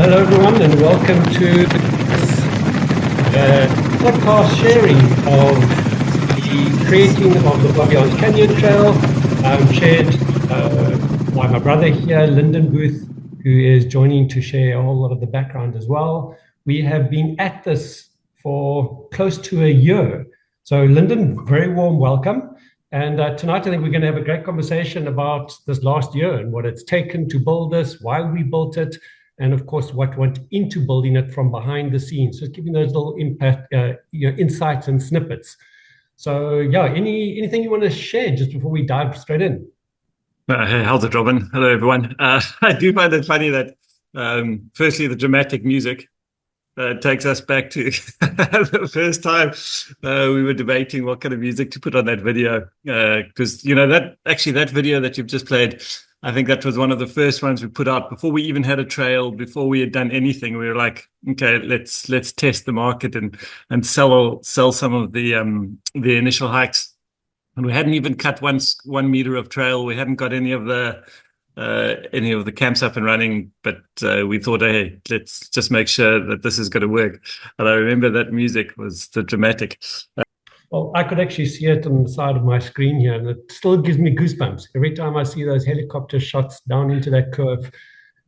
Hello, everyone, and welcome to this podcast sharing of the creating of the Bavianes Canyon Trail, shared by my brother here, Lyndon Booth, who is joining to share a whole lot of the background as well. We have been at this for close to a year. So, Lyndon, very warm welcome. And tonight, I think we're going to have a great conversation about this last year and what it's taken to build this, why we built it, and of course, what went into building it from behind the scenes. So, giving those little insights and snippets. So, yeah, anything you want to share just before we dive straight in? Hey, how's it, Robin? Hello, everyone. I do find it funny that, firstly, the dramatic music takes us back to the first time we were debating what kind of music to put on that video. Because, that video that you've just played, I think that was one of the first ones we put out before we even had a trail, before we had done anything. We were like, okay, let's test the market and sell some of the initial hikes. And we hadn't even cut 1 meter of trail. We hadn't got any of the camps up and running, but we thought, hey, let's just make sure that this is going to work. And I remember that music was the dramatic. Well, I could actually see it on the side of my screen here, and it still gives me goosebumps every time I see those helicopter shots down into that curve.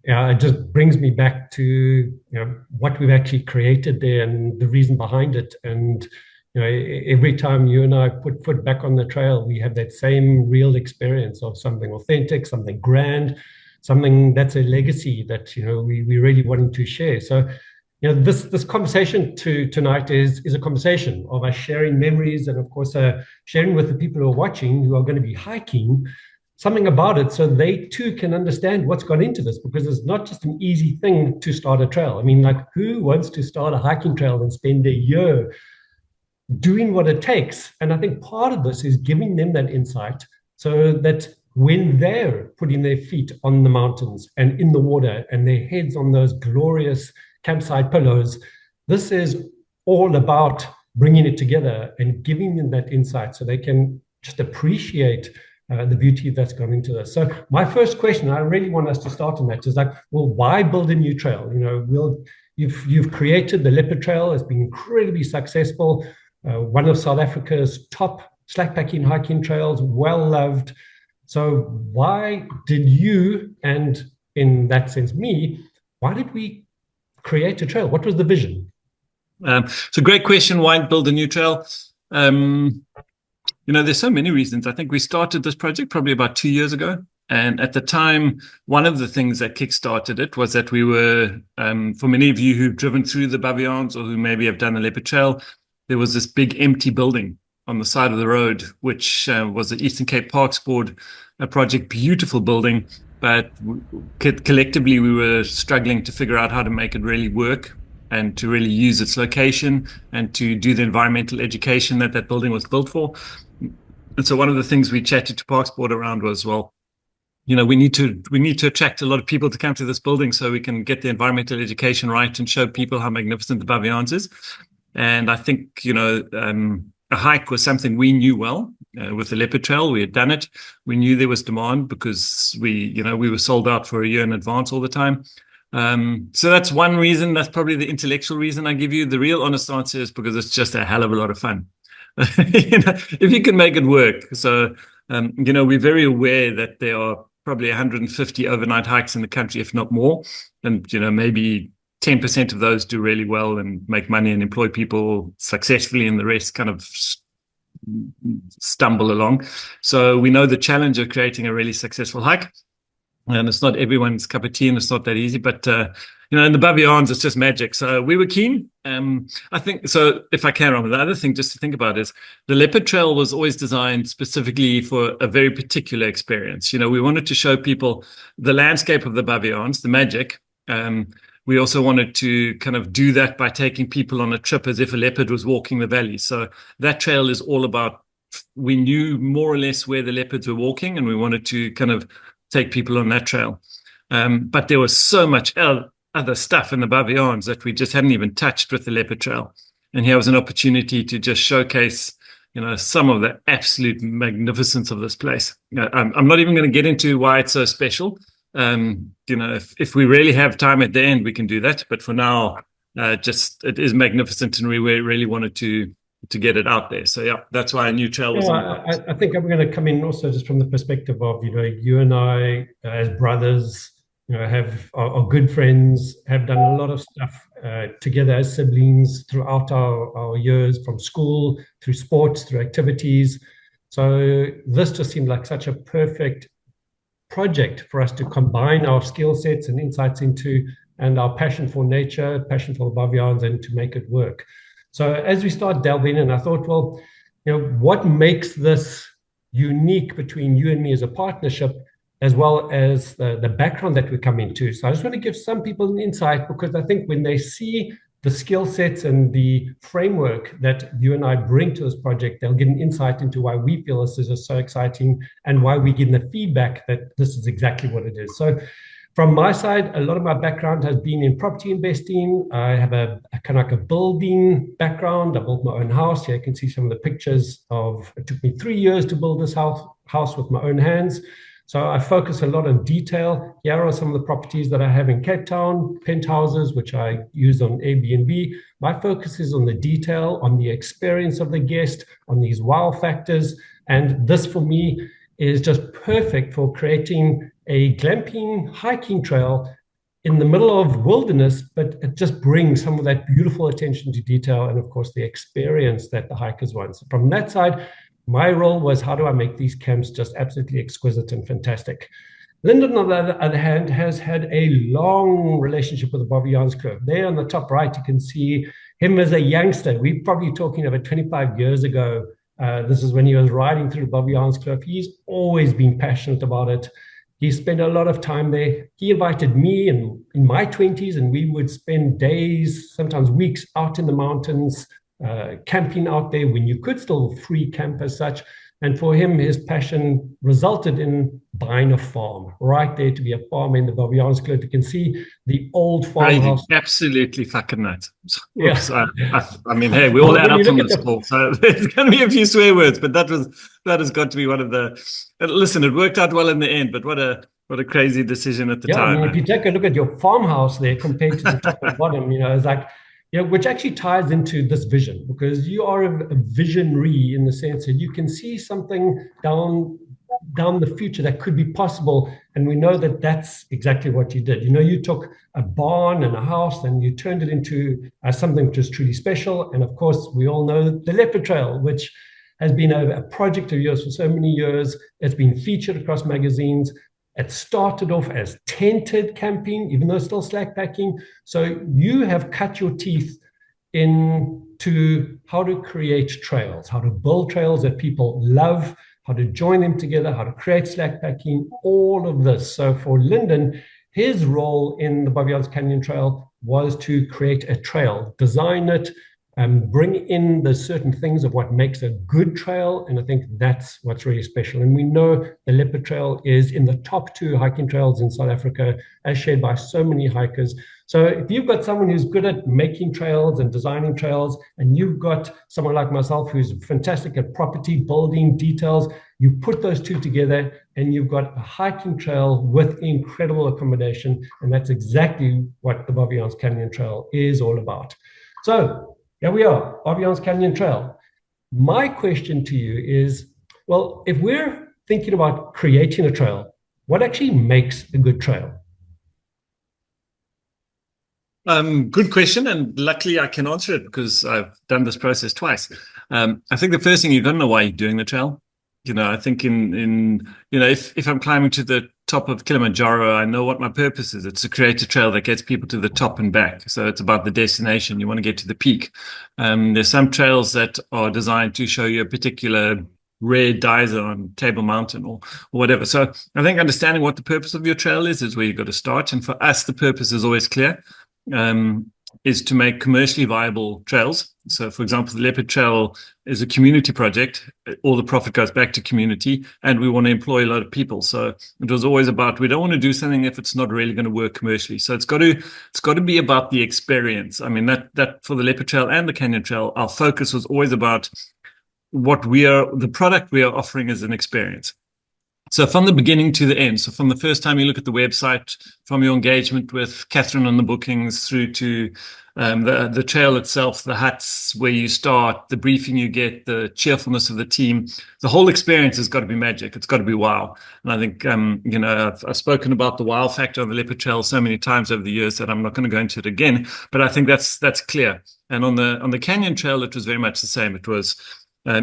It just brings me back to what we've actually created there and the reason behind it. And every time you and I put foot back on the trail, we have that same real experience of something authentic, something grand, something that's a legacy that we really wanting to share. So, this conversation tonight is a conversation of us sharing memories and, of course, sharing with the people who are watching, who are going to be hiking, something about it, so they too can understand what's gone into this, because it's not just an easy thing to start a trail. I mean, like, who wants to start a hiking trail and spend a year doing what it takes? And I think part of this is giving them that insight so that when they're putting their feet on the mountains and in the water and their heads on those glorious campsite pillows, this is all about bringing it together and giving them that insight so they can just appreciate the beauty that's gone into this. So my first question, I really want us to start on that, is like, well, why build a new trail? You've created the Leopard Trail. It's been incredibly successful. One of South Africa's top slackpacking hiking trails, well loved. So why did you, and in that sense me, why did we create a trail? What was the vision? It's a great question. Why build a new trail? There's so many reasons. I think we started this project probably about 2 years ago. And at the time, one of the things that kickstarted it was that we were, for many of you who've driven through the Bavianes or who maybe have done the Leopard Trail, there was this big empty building on the side of the road, which was the Eastern Cape Parks Board, a project, beautiful building. But collectively, we were struggling to figure out how to make it really work and to really use its location and to do the environmental education that building was built for. And so one of the things we chatted to Parks Board around was, well, we need to attract a lot of people to come to this building so we can get the environmental education right and show people how magnificent the Bavianes is. And I think, a hike was something we knew well. With the Leopard Trail, we had done it. We knew there was demand because we were sold out for a year in advance all the time. So that's one reason. That's probably the intellectual reason I give you. The real honest answer is because it's just a hell of a lot of fun. If you can make it work. So, we're very aware that there are probably 150 overnight hikes in the country, if not more. And, maybe 10% of those do really well and make money and employ people successfully, and the rest kind of stumble along. So we know the challenge of creating a really successful hike, and it's not everyone's cup of tea, and it's not that easy. But in the Bavianes, it's just magic. So we were keen. I think so. If I can remember, the other thing just to think about is the Leopard Trail was always designed specifically for a very particular experience. We wanted to show people the landscape of the Bavianes, the magic. We also wanted to kind of do that by taking people on a trip as if a leopard was walking the valley. So that trail is all about, we knew more or less where the leopards were walking, and we wanted to kind of take people on that trail. But there was so much other stuff in the Bavianes that we just hadn't even touched with the Leopard Trail. And here was an opportunity to just showcase, some of the absolute magnificence of this place. I'm not even going to get into why it's so special. If we really have time at the end, we can do that. But for now, just it is magnificent, and we really wanted to get it out there. So yeah, that's why a new trail was on the cards. I think I'm going to come in also just from the perspective of, you and I as brothers, are good friends, have done a lot of stuff together as siblings throughout our years, from school through sports, through activities. So this just seemed like such a perfect project for us to combine our skill sets and insights into, and our passion for nature, passion for the Baviaans, and to make it work. So as we start delving in, I thought, well, what makes this unique between you and me as a partnership, as well as the background that we come into. So I just want to give some people an insight, because I think when they see the skill sets and the framework that you and I bring to this project, they'll get an insight into why we feel this is so exciting, and why we get the feedback that this is exactly what it is. So from my side, a lot of my background has been in property investing. I have a kind of like a building background. I built my own house. Here you can see some of the pictures of, it took me 3 years to build this house with my own hands. So I focus a lot on detail. Here are some of the properties that I have in Cape Town, penthouses, which I use on Airbnb. My focus is on the detail, on the experience of the guest, on these wow factors. And this for me is just perfect for creating a glamping hiking trail in the middle of wilderness, but it just brings some of that beautiful attention to detail and, of course, the experience that the hikers want. So from that side, my role was, how do I make these camps just absolutely exquisite and fantastic? Lyndon, on the other hand, has had a long relationship with the Baviaans Kloof. There on the top right, you can see him as a youngster. We're probably talking about 25 years ago. This is when he was riding through Baviaans Kloof. He's always been passionate about it. He spent a lot of time there. He invited me in my 20s, and we would spend days, sometimes weeks, out in the mountains, camping out there when you could still free camp as such. And for him, his passion resulted in buying a farm right there, to be a farmer in the Baviaans Kloof. You can see the old farmhouse. Absolutely fucking nuts. Yeah. I mean, hey, we all add up on this call, so there's going to be a few swear words, but that has got to be one of the. Listen, it worked out well in the end, but what a crazy decision at the time. I mean, if you take a look at your farmhouse there compared to the top and bottom, it's like, which actually ties into this vision, because you are a visionary in the sense that you can see something down the future that could be possible. And we know that that's exactly what you did. You took a barn and a house and you turned it into something which is truly special. And of course, we all know the Leopard Trail, which has been a project of yours for so many years. It's been featured across magazines. It started off as tented camping, even though it's still slack packing. So you have cut your teeth into how to create trails, how to build trails that people love, how to join them together, how to create slack packing, all of this. So for Lyndon, his role in the Baviaans Canyon Trail was to create a trail, design it, bring in the certain things of what makes a good trail. And I think that's what's really special. And we know the Leopard Trail is in the top 2 hiking trails in South Africa, as shared by so many hikers. So if you've got someone who's good at making trails and designing trails, and you've got someone like myself who's fantastic at property, building, details, you put those two together and you've got a hiking trail with incredible accommodation. And that's exactly what the Baviaans Canyon Trail is all about. So here we are, Baviaans Canyon Trail. My question to you is, well, if we're thinking about creating a trail, what actually makes a good trail? Good question, and luckily I can answer it because I've done this process twice. I think the first thing, you've got to know why you're doing the trail. I think if I'm climbing to the top of Kilimanjaro, I know what my purpose is. It's to create a trail that gets people to the top and back. So it's about the destination. You want to get to the peak. There's some trails that are designed to show you a particular rare geyser on Table Mountain or whatever. So I think understanding what the purpose of your trail is where you've got to start. And for us, the purpose is always clear. Is to make commercially viable trails. So, for example, the Leopard Trail is a community project. All the profit goes back to community, and we want to employ a lot of people. So it was always about, we don't want to do something if it's not really going to work commercially. So it's got to be about the experience. I mean, that for the Leopard Trail and the Canyon Trail, our focus was always about the product we are offering as an experience. So from the beginning to the end, so from the first time you look at the website, from your engagement with Catherine on the bookings through to the trail itself, the huts where you start, the briefing you get, the cheerfulness of the team, the whole experience has got to be magic. It's got to be wow. And I think, I've spoken about the wow factor on the Leopard Trail so many times over the years that I'm not going to go into it again, but I think that's clear. And on the Canyon Trail, it was very much the same. It was,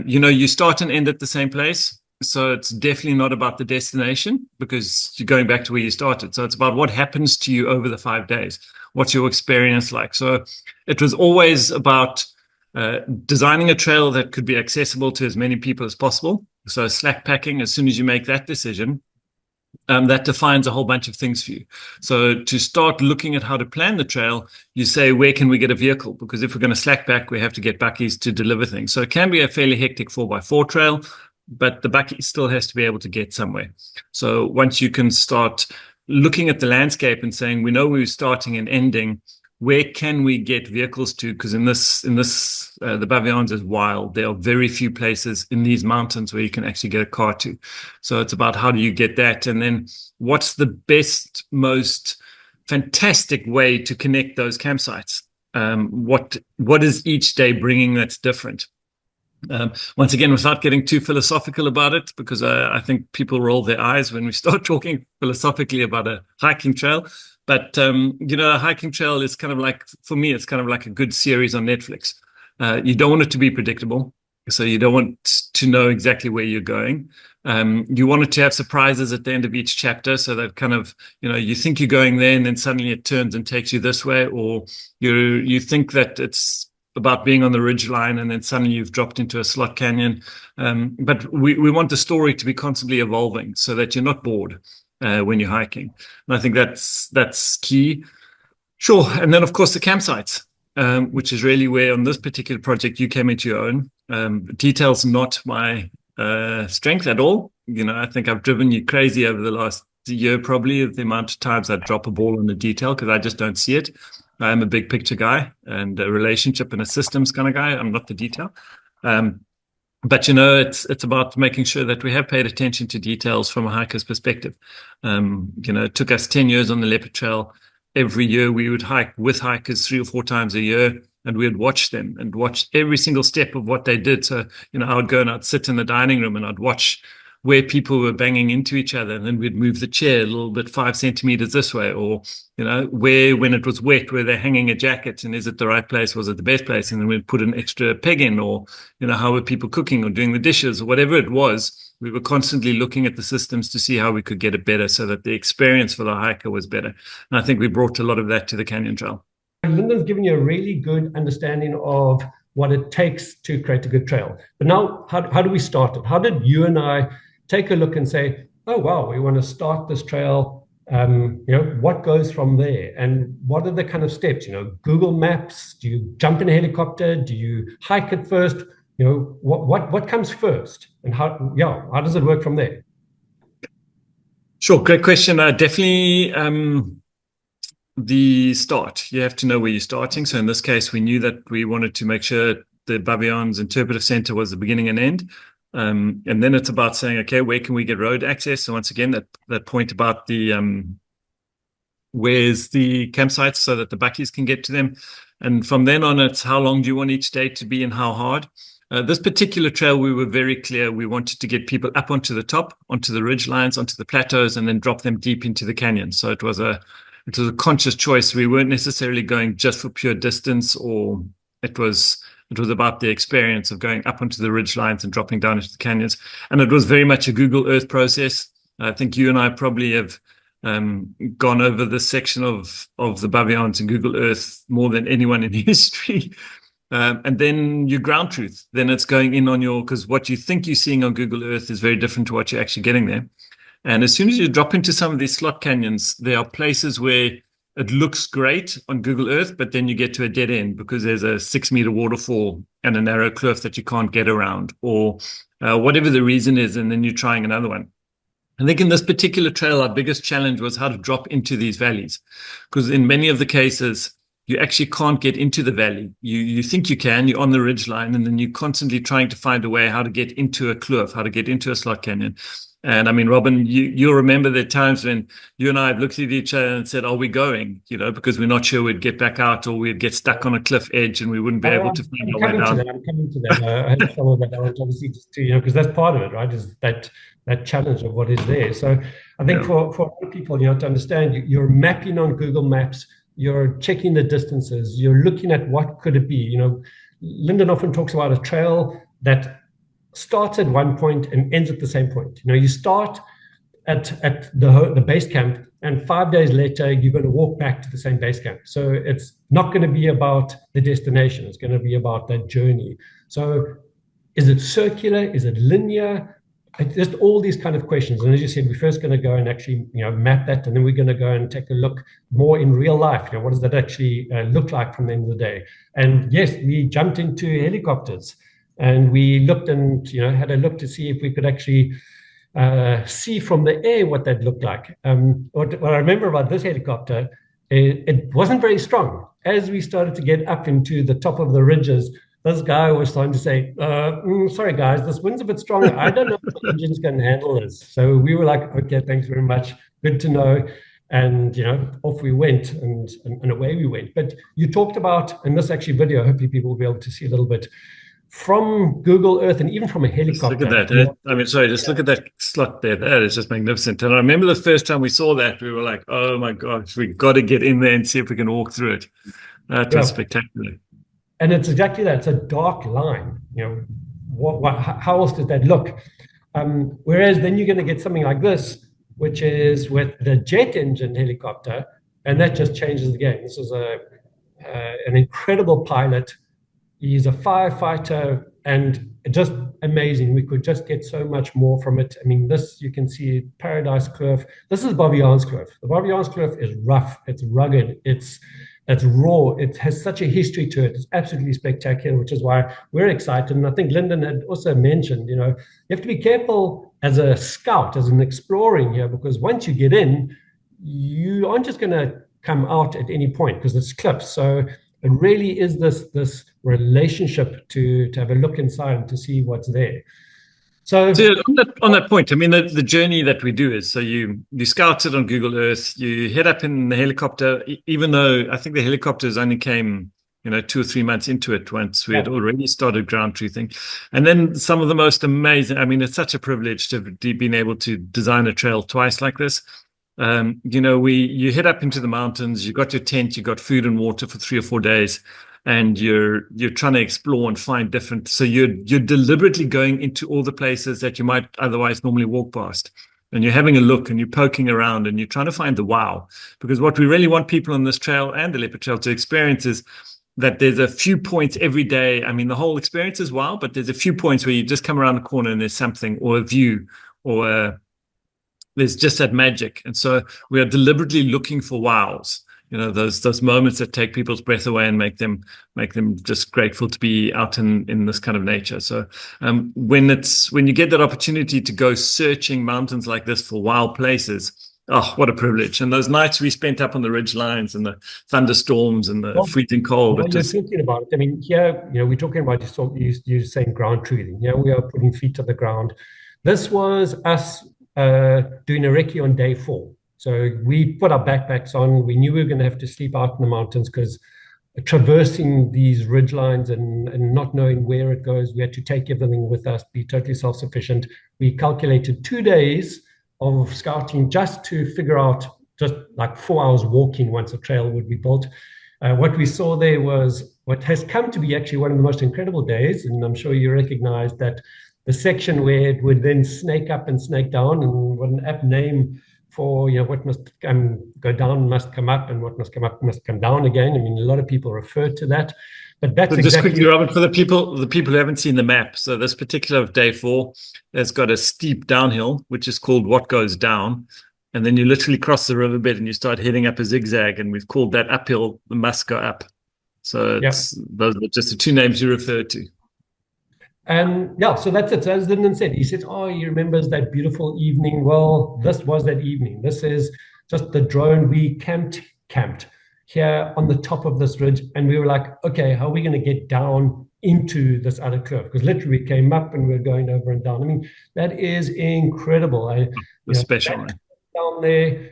you start and end at the same place. So it's definitely not about the destination because you're going back to where you started. So it's about what happens to you over the 5 days. What's your experience like? So it was always about designing a trail that could be accessible to as many people as possible. So slack packing, as soon as you make that decision, that defines a whole bunch of things for you. So to start looking at how to plan the trail, you say, where can we get a vehicle? Because if we're going to slack back, we have to get buckies to deliver things. So it can be a fairly hectic 4x4 trail, but the bucky still has to be able to get somewhere. So once you can start looking at the landscape and saying, we know we're starting and ending, where can we get vehicles to? Because in this, the Bavianes is wild. There are very few places in these mountains where you can actually get a car to. So it's about how do you get that? And then what's the best, most fantastic way to connect those campsites? What is each day bringing that's different? Once again, without getting too philosophical about it, because I think people roll their eyes when we start talking philosophically about a hiking trail. But, a hiking trail is kind of like, for me, it's kind of like a good series on Netflix. You don't want it to be predictable. So you don't want to know exactly where you're going. You want it to have surprises at the end of each chapter. So that kind of, you think you're going there and then suddenly it turns and takes you this way, or you think that it's about being on the ridge line and then suddenly you've dropped into a slot canyon. But we want the story to be constantly evolving so that you're not bored when you're hiking. And I think that's key. Sure. And then, of course, the campsites, which is really where on this particular project you came into your own. Detail's not my strength at all. I think I've driven you crazy over the last year, probably, of the amount of times I drop a ball on the detail because I just don't see it. I'm a big picture guy and a relationship and a systems kind of guy. I'm not the detail. But, it's about making sure that we have paid attention to details from a hiker's perspective. It took us 10 years on the Leopard Trail. Every year we would hike with hikers 3 or 4 times a year, and we would watch them and watch every single step of what they did. So, I would go and I'd sit in the dining room and I'd watch where people were banging into each other, and then we'd move the chair a little bit 5 centimeters this way, or where when it was wet, where they're hanging a jacket, and is it the right place? Was it the best place? And then we'd put an extra peg in, or how were people cooking or doing the dishes, or whatever it was. We were constantly looking at the systems to see how we could get it better, so that the experience for the hiker was better. And I think we brought a lot of that to the Canyon Trail. Lyndon's given you a really good understanding of what it takes to create a good trail. But now, how do we start it? How did you and I take a look and say, oh, wow, we want to start this trail. What goes from there? And what are the kind of steps? Google Maps, do you jump in a helicopter? Do you hike it first? What comes first? And how does it work from there? Sure, great question. Definitely the start. You have to know where you're starting. So in this case, we knew that we wanted to make sure the Bavianes Interpretive Center was the beginning and end. And then it's about saying, okay, where can we get road access? So once again, that point about the where's the campsites so that the buckies can get to them. And from then on, it's how long do you want each day to be and how hard? This particular trail, we were very clear. We wanted to get people up onto the top, onto the ridge lines, onto the plateaus, and then drop them deep into the canyon. So it was a conscious choice. We weren't necessarily going just for pure distance, or it was about the experience of going up onto the ridge lines and dropping down into the canyons. And it was very much a Google Earth process. I think you and I probably have gone over this section of the Bavianes in Google Earth more than anyone in history. And then your ground truth. Then it's going in on because what you think you're seeing on Google Earth is very different to what you're actually getting there. And as soon as you drop into some of these slot canyons, there are places where it looks great on Google Earth, but then you get to a dead end because there's a 6-meter waterfall and a narrow cliff that you can't get around, or whatever the reason is, and then you're trying another one. I think in this particular trail, our biggest challenge was how to drop into these valleys, because in many of the cases, you actually can't get into the valley. You think you can, you're on the ridge line, and then you're constantly trying to find a way how to get into a cliff, how to get into a slot canyon. And I mean, Robin, you'll remember the times when you and I have looked at each other and said, "Are we going?" Because we're not sure we'd get back out, or we'd get stuck on a cliff edge and we wouldn't be able to find I'm our way coming to down. that. I'm coming to that. I had some of that. I want obviously just to, because that's part of it, right? Is that challenge of what is there. So I think Yeah. for other people, to understand, you're mapping on Google Maps, you're checking the distances, you're looking at what could it be. Lyndon often talks about a trail that starts at one point and ends at the same point. You start at the base camp, and 5 days later you're going to walk back to the same base camp. So it's not going to be about the destination, it's going to be about that journey. So is it circular, is it linear? Just all these kind of questions. And as you said, we're first going to go and actually map that, and then we're going to go and take a look more in real life. What does that actually look like from the end of the day? And yes, we jumped into helicopters and we looked and had a look to see if we could actually see from the air what that looked like. What I remember about this helicopter, it wasn't very strong. As we started to get up into the top of the ridges, this guy was starting to say, sorry, guys, this wind's a bit strong. I don't know if the engines can handle this. So we were like, okay, thanks very much. Good to know. And, off we went and away we went. But you talked about, in this actually video, hopefully people will be able to see a little bit, from Google Earth and even from a helicopter. Just look at that. I mean, sorry, just look at that slot there. That is just magnificent. And I remember the first time we saw that, we were like, oh my gosh, we got to get in there and see if we can walk through it. That was spectacular. And it's exactly that. It's a dark line. How else does that look? Whereas then you're going to get something like this, which is with the jet engine helicopter, and that just changes the game. This is an incredible pilot. He's a firefighter, and just amazing. We could just get so much more from it. I mean, this, you can see Paradise Cliff. This is Baviaans Cliff. The Baviaans Cliff is rough. It's rugged. It's raw. It has such a history to it. It's absolutely spectacular, which is why we're excited. And I think Lyndon had also mentioned, you have to be careful as a scout, as an exploring here, because once you get in, you aren't just going to come out at any point because it's cliffs. So it really is this relationship to have a look inside and to see what's there. So on that point, I mean, the journey that we do is, so you scout it on Google Earth, you head up in the helicopter, even though I think the helicopters only came 2 or 3 months into it once we had already started ground truthing. And then some of the most amazing, I mean, it's such a privilege to have been able to design a trail twice like this. You head up into the mountains, you got your tent, you got food and water for 3 or 4 days, and you're trying to explore and find different. So you're deliberately going into all the places that you might otherwise normally walk past. And you're having a look and you're poking around and you're trying to find the wow. Because what we really want people on this trail and the Leopard Trail to experience is that there's a few points every day. I mean, the whole experience is wow, but there's a few points where you just come around the corner and there's something, or a view, or there's just that magic. And so we are deliberately looking for wows. Those moments that take people's breath away and make them just grateful to be out in this kind of nature. So when you get that opportunity to go searching mountains like this for wild places, oh, what a privilege. And those nights we spent up on the ridge lines and the thunderstorms and the freezing cold. You're thinking about it. I mean, here, we're talking about, you're saying ground truthing. Here we are putting feet to the ground. This was us doing a recce on day 4. So we put our backpacks on. We knew we were going to have to sleep out in the mountains because traversing these ridge lines and not knowing where it goes, we had to take everything with us, be totally self-sufficient. We calculated 2 days of scouting just to figure out, just like 4 hours walking once a trail would be built. What we saw there was what has come to be actually one of the most incredible days. And I'm sure you recognize that the section where it would then snake up and snake down, and what an apt name for, what must go down must come up, and what must come up must come down again. I mean, a lot of people refer to that, but that's just quickly, Robert, for the people who haven't seen the map. So this particular day 4 has got a steep downhill, which is called What Goes Down. And then you literally cross the riverbed and you start heading up a zigzag, and we've called that uphill the Must Go Up. So those are just the 2 names you referred to. And so that's it. So as Lyndon said, he said, he remembers that beautiful evening. Well, this was that evening. This is just the drone. We camped. here on the top of this ridge. And we were like, okay, how are we going to get down into this other curve? Because literally we came up and we were going over and down. I mean, that is incredible. Special, right? Down there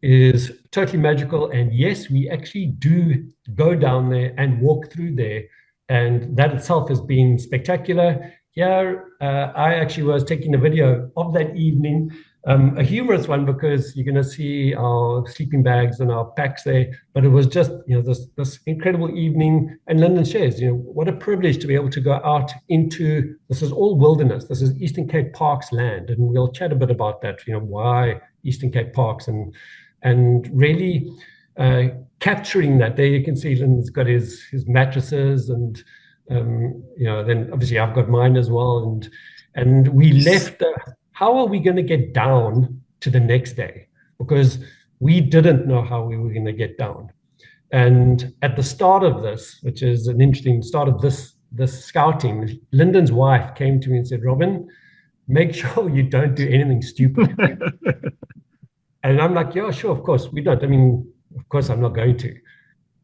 is totally magical. And yes, we actually do go down there and walk through there. And that itself has been spectacular. Here, I actually was taking a video of that evening, a humorous one because you're going to see our sleeping bags and our packs there. But it was just, this incredible evening. And Lyndon shares, what a privilege to be able to go out into, this is all wilderness. This is Eastern Cape Parks land. And we'll chat a bit about that, why Eastern Cape Parks and really capturing that. There you can see Lyndon's got his mattresses and, then obviously I've got mine as well. And we left, how are we going to get down to the next day? Because we didn't know how we were going to get down. And at the start of this, which is an interesting start of this scouting, Lyndon's wife came to me and said, Robin, make sure you don't do anything stupid. And I'm like, yeah, sure, of course, we don't. I mean, of course, I'm not going to.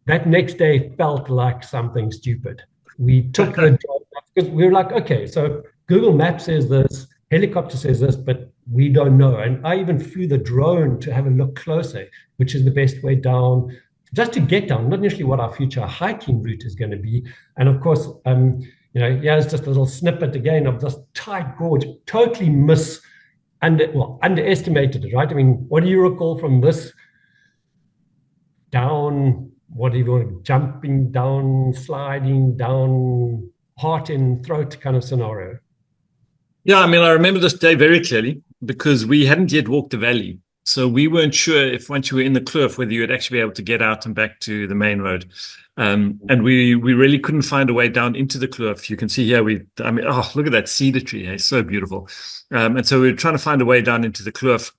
That next day felt like something stupid. We took the drone because we were like, okay, so Google Maps says this, helicopter says this, but we don't know. And I even flew the drone to have a look closer, which is the best way down, just to get down, not necessarily what our future hiking route is going to be. And of course, here's just a little snippet again of this tight gorge, totally underestimated it, right? I mean, what do you recall from this down, what do you want, jumping down, sliding down, heart in throat kind of scenario? Yeah, I mean, I remember this day very clearly because we hadn't yet walked the valley. So we weren't sure if once you were in the kloof, whether you would actually be able to get out and back to the main road. And we really couldn't find a way down into the kloof. You can see here, look at that cedar tree. It's so beautiful. And so we were trying to find a way down into the kloof.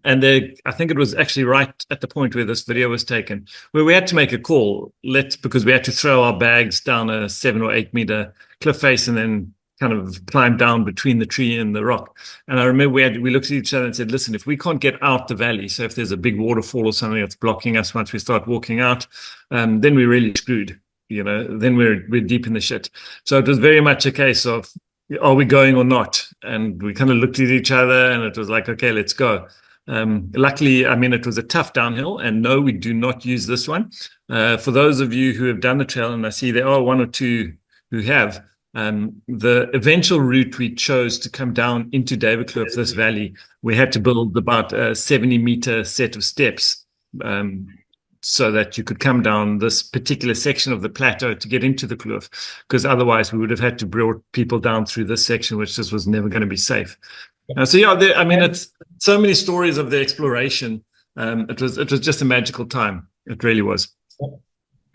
And I think it was actually right at the point where this video was taken, where we had to make a call, because we had to throw our bags down a 7 or 8 meter cliff face and then kind of climb down between the tree and the rock. And I remember we looked at each other and said, listen, if we can't get out the valley, so if there's a big waterfall or something that's blocking us once we start walking out, then we're really screwed. Then we're deep in the shit. So it was very much a case of, are we going or not? And we kind of looked at each other and it was like, okay, let's go. Luckily, I mean, it was a tough downhill, and no, we do not use this one. For those of you who have done the trail, and I see there are one or two who have, the eventual route we chose to come down into Davidkloof, this valley, we had to build about a 70-meter set of steps so that you could come down this particular section of the plateau to get into the kloof, because otherwise we would have had to bring people down through this section, which just was never going to be safe. So yeah, it's so many stories of the exploration. It was just a magical time. It really was.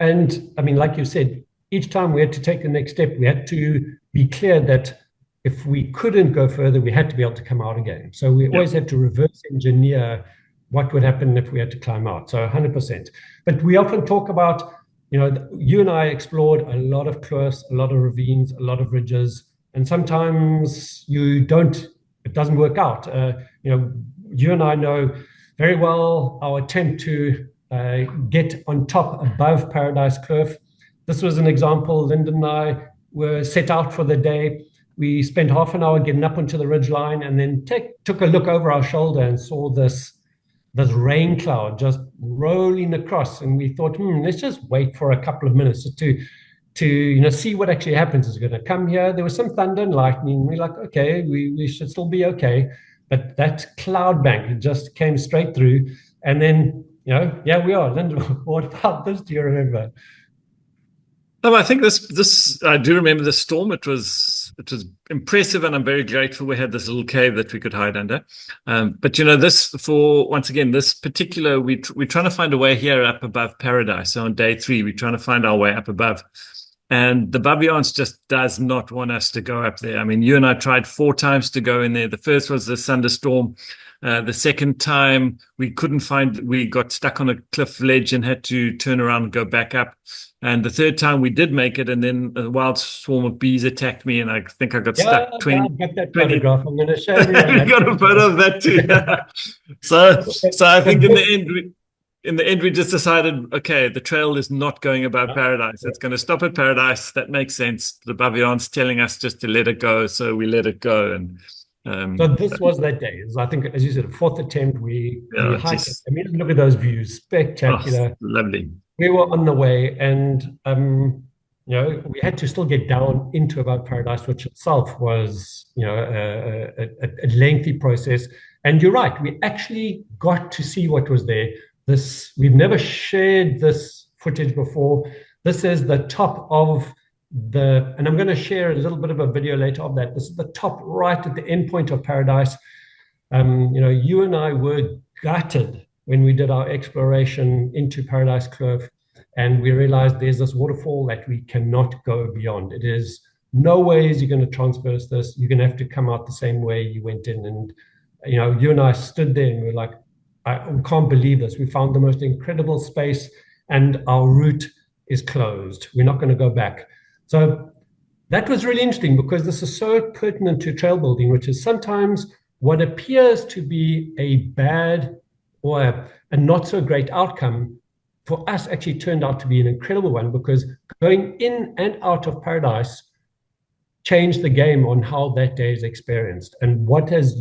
And I mean, like you said, each time we had to take the next step, we had to be clear that if we couldn't go further, we had to be able to come out again. So we always had to reverse engineer what would happen if we had to climb out. So 100%. But we often talk about, you and I explored a lot of kloofs, a lot of ravines, a lot of ridges, and sometimes it doesn't work out. You and I know very well our attempt to get on top above Paradise Kloof. This was an example. Lyndon and I were set out for the day. We spent half an hour getting up onto the ridgeline and then took a look over our shoulder and saw this rain cloud just rolling across. And we thought, let's just wait for a couple of minutes to see what actually happens. Is it going to come here? There was some thunder and lightning. We're like, okay, we should still be okay. But that cloud bank just came straight through. And then, yeah, we are. Lyndon, what about this? Do you remember? No, I think this I do remember the storm. It was impressive, and I'm very grateful we had this little cave that we could hide under. But this particular, we're trying to find a way here up above Paradise. So on day 3, we're trying to find our way up above. And the Baviaans just does not want us to go up there. I mean, you and I tried 4 times to go in there. The first was the thunderstorm. The second time we got stuck on a cliff ledge and had to turn around and go back up. And the third time we did make it, and then a wild swarm of bees attacked me, and I think I got stuck 20. I got that photograph. I'm going to show you. You got a photo of that too. So I think in the end, in the end, we just decided, okay, the trail is not going above Yeah. Paradise. It's going to stop at Paradise. That makes sense. The Baviane's telling us just to let it go, so we let it go. And So um, this was that day. It was, I think, as you said, fourth attempt. We yeah, hiked it. just I mean, look at those views, oh, spectacular. lovely. We were on the way, and we had to still get down into about Paradise, which itself was, a lengthy process. And you're right, we actually got to see what was there. We've never shared this footage before. This is the top of and I'm going to share a little bit of a video later of that. This is the top right at the end point of Paradise. You and I were gutted when we did our exploration into Paradise Kloof, and we realized there's this waterfall that we cannot go beyond. It is no ways you're going to transverse this. You're going to have to come out the same way you went in. And you and I stood there and we we're like, we can't believe this. We found the most incredible space, and our route is closed. We're not going to go back. So that was really interesting because this is so pertinent to trail building, which is sometimes what appears to be a bad or a not so great outcome for us actually turned out to be an incredible one, because going in and out of Paradise changed the game on how that day is experienced. And what has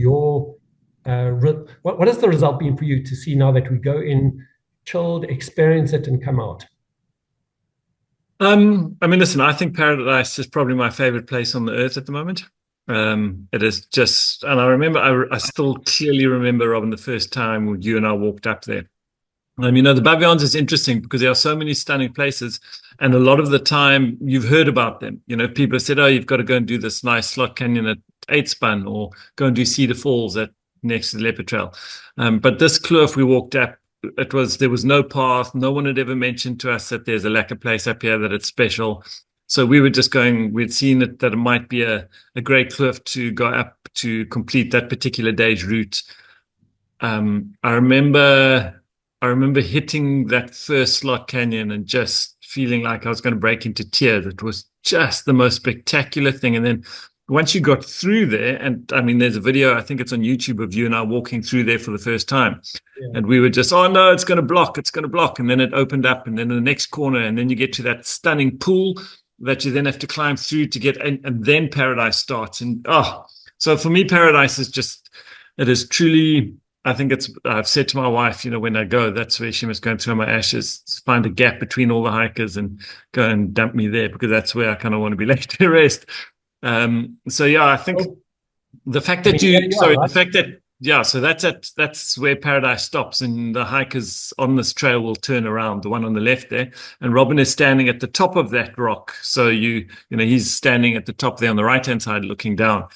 what has the result been for you to see now that we go in, chilled, experience it, and come out? I mean, listen, I think Paradise is probably my favorite place on the earth at the moment. It is just, and I still clearly remember, Robin, the first time you and I walked up there. The Bavianes is interesting because there are so many stunning places, and a lot of the time you've heard about them. People have said, "Oh, you've got to go and do this nice slot canyon at Eightspan, or go and do Cedar Falls at next to the Leopard Trail." But this kloof we walked up, there was no path. No one had ever mentioned to us that there's a lekker place up here, that it's special. So we were just going. We'd seen that it might be a great kloof to go up to complete that particular day's route. I remember hitting that first slot canyon and just feeling like I was going to break into tears. It was just the most spectacular thing. And then once you got through there, and I mean, there's a video, I think it's on YouTube, of you and I walking through there for the first time. Yeah. And we were just, oh no, it's going to block. And then it opened up, and then in the next corner, and then you get to that stunning pool that you then have to climb through to get, and then Paradise starts. And so for me, Paradise is just, it is truly, I think I've said to my wife, when I go, that's where she must go and throw my ashes, find a gap between all the hikers and go and dump me there, because that's where I kind of want to be left to rest. So yeah, I think the fact that so that's where Paradise stops, and the hikers on this trail will turn around, the one on the left there, and Robin is standing at the top of that rock. So he's standing at the top there on the right-hand side looking down.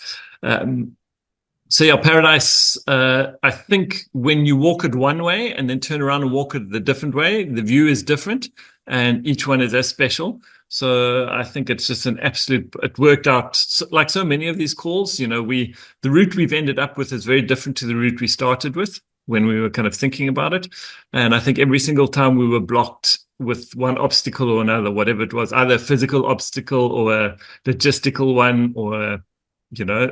So yeah, Paradise, I think when you walk it one way and then turn around and walk it the different way, the view is different, and each one is as special. So I think it's just it worked out like so many of these calls. The route we've ended up with is very different to the route we started with when we were kind of thinking about it. And I think every single time we were blocked with one obstacle or another, whatever it was, either a physical obstacle or a logistical one, or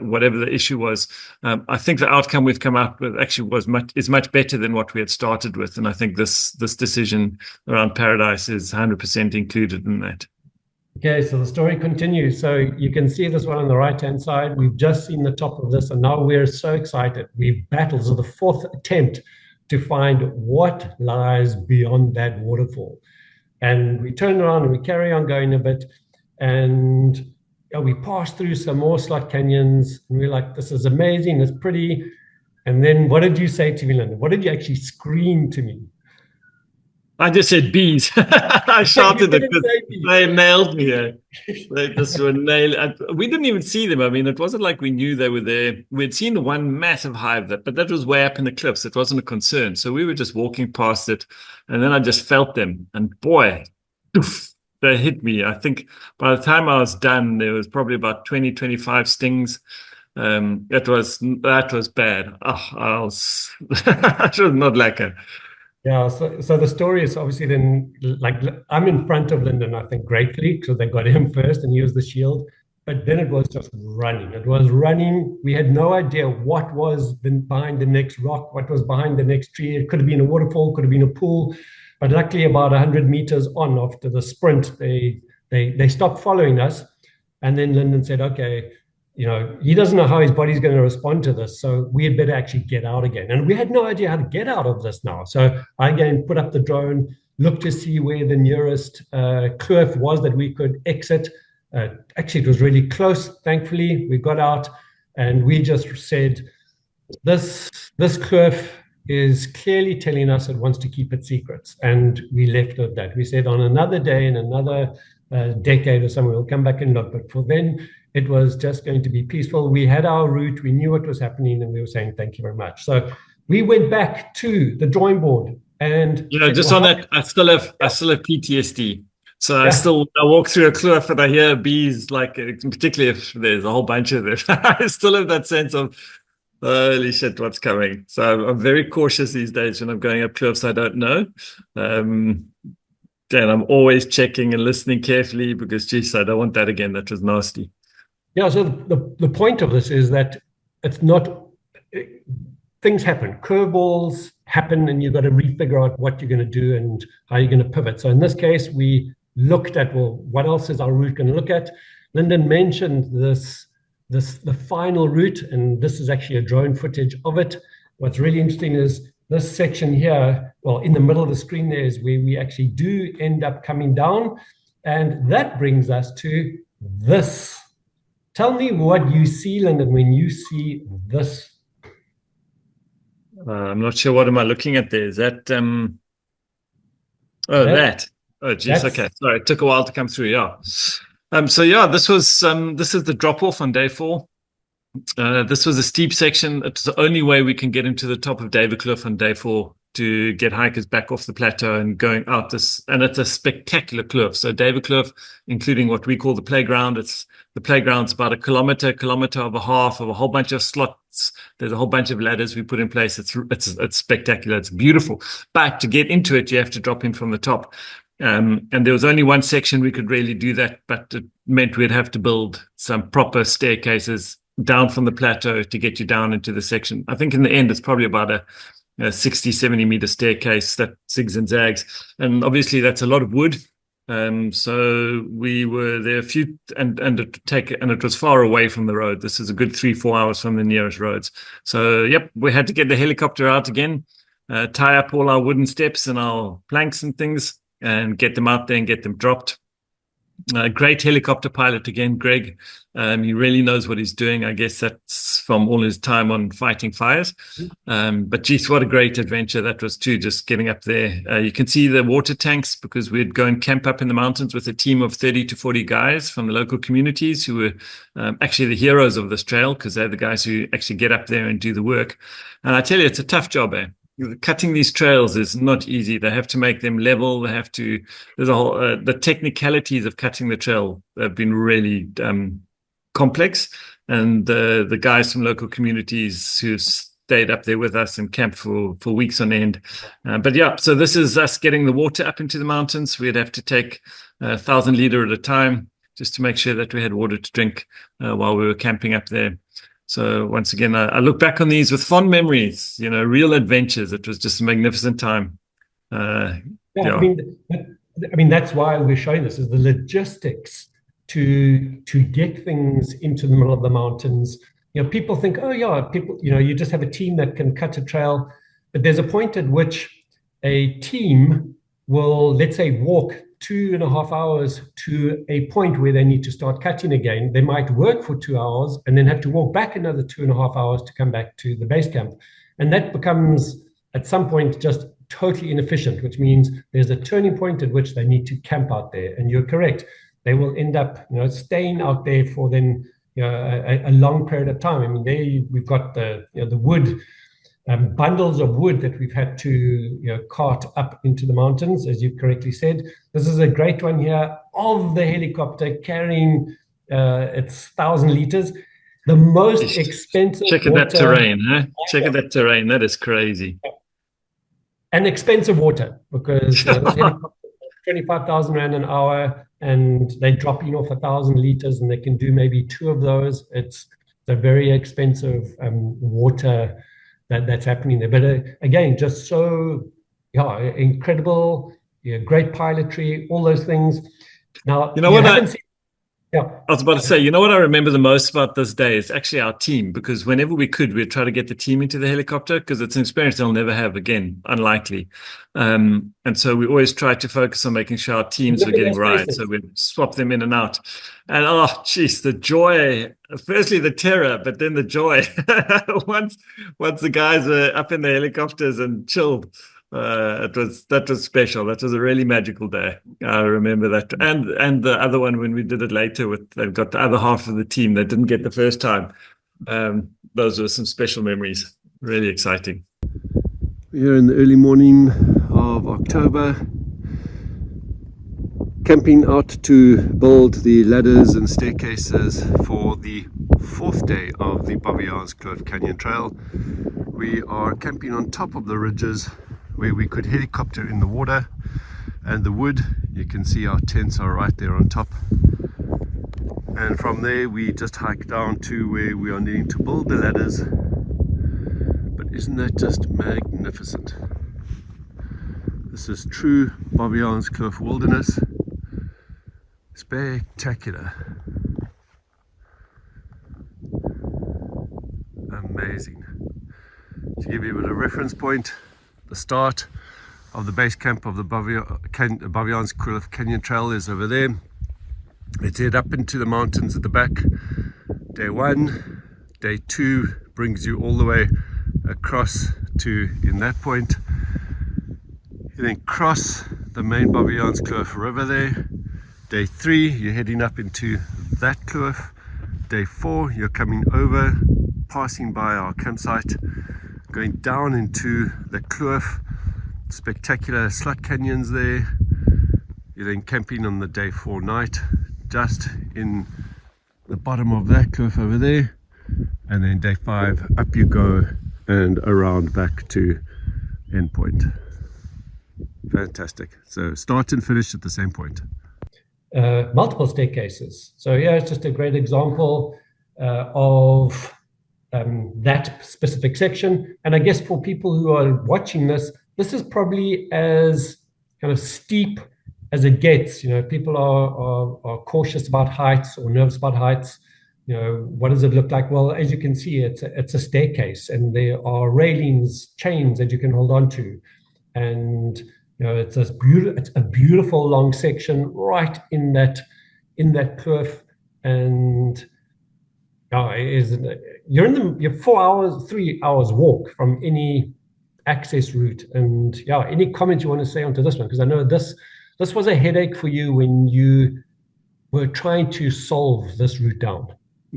whatever the issue was, I think the outcome we've come out with actually is much better than what we had started with. And I think this decision around Paradise is 100% included in that. Okay, so the story continues. So you can see this one on the right-hand side. We've just seen the top of this, and now we're so excited. We've battled. So the fourth attempt to find what lies beyond that waterfall. And we turn around and we carry on going a bit, and we passed through some more slot canyons, and we're like, this is amazing, it's pretty. And then what did you say to me, Linda? What did you actually scream to me? I just said bees. I shouted it. They nailed me. They just were nailed. We didn't even see them. I mean, it wasn't like we knew they were there. We'd seen one massive hive, but that was way up in the cliffs. It wasn't a concern. So we were just walking past it, and then I just felt them. And boy, oof, they hit me. I think by the time I was done, there was probably about 20, 25 stings. That was bad. I was not lekker. Yeah, so the story is obviously then, like, I'm in front of Lyndon, I think, gratefully, because they got him first and he was the shield. but then it was just running. It was running. We had no idea what was behind the next rock, what was behind the next tree. It could have been a waterfall, could have been a pool. But luckily, about 100 meters on after the sprint, they stopped following us. And then Lyndon said, okay, he doesn't know how his body's going to respond to this. So we had better actually get out again. And we had no idea how to get out of this now. So I again put up the drone, looked to see where the nearest kloof was that we could exit. Actually, it was really close. Thankfully, we got out and we just said, this kloof is clearly telling us it wants to keep its secrets. And we left it at that. We said on another day, in another decade or somewhere, we'll come back and look. But for then, it was just going to be peaceful. We had our route. We knew what was happening. And we were saying, thank you very much. So we went back to the drawing board. And just on that, I still have PTSD. So I walk through a kloof and I hear bees, like particularly if there's a whole bunch of them. I still have that sense of, holy shit, what's coming? So I'm very cautious these days when I'm going up kloofs I don't know. And I'm always checking and listening carefully because, geez, I don't want that again. That was nasty. Yeah, so the point of this is that it's not, things happen. Curveballs happen and you've got to refigure out what you're going to do and how you're going to pivot. So in this case, we looked at, well, what else is our route going to look at? Lyndon mentioned the final route, and this is actually a drone footage of it. What's really interesting is this section here, well, in the middle of the screen there is where we actually do end up coming down. And that brings us to this. Tell me what you see, Lyndon, when you see this. I'm not sure. What am I looking at there? Is that, that. Oh, geez. Okay. Sorry. It took a while to come through. Yeah. So yeah, this is the drop off on day 4. This was a steep section. It's the only way we can get into the top of Duivenkloof on day 4 to get hikers back off the plateau and going out this. And it's a spectacular kloof. So Duivenkloof, including what we call the playground, the playground's about a kilometer and a half of a whole bunch of slots. There's a whole bunch of ladders we put in place. It's spectacular. It's beautiful. But to get into it, you have to drop in from the top. And there was only one section we could really do that, but it meant we'd have to build some proper staircases down from the plateau to get you down into the section. I think in the end, it's probably about a 60, 70 meter staircase that zigs and zags. And obviously that's a lot of wood. So we were there a few, and it was far away from the road. This is a good 3-4 hours from the nearest roads. So, yep, we had to get the helicopter out again, tie up all our wooden steps and our planks and things, and get them out there and get them dropped. Great helicopter pilot again, Greg. He really knows what he's doing. I guess that's from all his time on fighting fires. But geez, what a great adventure that was too, just getting up there. You can see the water tanks because we'd go and camp up in the mountains with a team of 30 to 40 guys from the local communities who were actually the heroes of this trail because they're the guys who actually get up there and do the work. And I tell you, it's a tough job, eh? Cutting these trails is not easy. They have to make them level. There's a whole, the technicalities of cutting the trail have been really complex. And the guys from local communities who stayed up there with us and camped for weeks on end. But yeah, so this is us getting the water up into the mountains. We'd have to take 1,000 liter at a time just to make sure that we had water to drink while we were camping up there. So once again, I look back on these with fond memories, real adventures. It was just a magnificent time. I mean, that's why we're showing this, is the logistics to get things into the middle of the mountains. People think, you just have a team that can cut a trail. But there's a point at which a team will, let's say, walk 2.5 hours to a point where they need to start cutting again. They might work for 2 hours and then have to walk back another 2.5 hours to come back to the base camp. And that becomes, at some point, just totally inefficient, which means there's a turning point at which they need to camp out there. And you're correct. They will end up, staying out there for then, a long period of time. I mean, we've got the wood, bundles of wood that we've had to cart up into the mountains, as you correctly said. This is a great one here of the helicopter carrying its 1,000 liters. The most expensive. Check at that terrain, huh? Check at that terrain. That is crazy. And expensive water because 25,000 Rand an hour, and they drop in off 1,000 liters, and they can do maybe two of those. It's a very expensive water that's happening there. But again, just so incredible, great pilotry, all those things. Now, you know what I, yeah. I was about to say, you know what I remember the most about this day is actually our team, because whenever we could, we'd try to get the team into the helicopter because it's an experience they'll never have again, unlikely. And so we always tried to focus on making sure our teams were getting right. So we'd swap them in and out. And oh, geez, the joy, firstly the terror, but then the joy. once the guys were up in the helicopters and chilled. That was special. That was a really magical day. I remember that, and the other one when we did it later they've got the other half of the team that didn't get the first time. Those were some special memories. Really exciting. Here in the early morning of October, camping out to build the ladders and staircases for the fourth day of the Baviaans Kloof Canyon Trail. We are camping on top of the ridges where we could helicopter in the water and the wood. You can see our tents are right there on top, and from there we just hike down to where we are needing to build the ladders. But isn't that just magnificent? This is true Baviaans Kloof wilderness. Spectacular, amazing. To give you a bit of reference point, the start of the base camp of the Baviaans Kloof Canyon Trail is over there. Let's head up into the mountains at the back. Day 1, day 2 brings you all the way across to in that point. You then cross the main Baviaans Kloof River there. Day 3, you're heading up into that kloof. Day 4, you're coming over, passing by our campsite, going down into the kloof. Spectacular slut canyons there. You're then camping on the day 4 night, just in the bottom of that kloof over there. And then day 5, up you go and around back to endpoint. Fantastic. So start and finish at the same point. Multiple staircases. So yeah, it's just a great example of that specific section. And I guess for people who are watching this is probably as kind of steep as it gets. People are cautious about heights or nervous about heights. What does it look like? Well, as you can see, it's a staircase, and there are railings, chains that you can hold on to, and it's a beautiful long section right in that kloof, and you're 3 hours walk from any access route. And any comment you want to say onto this one, because I know this was a headache for you when you were trying to solve this route down.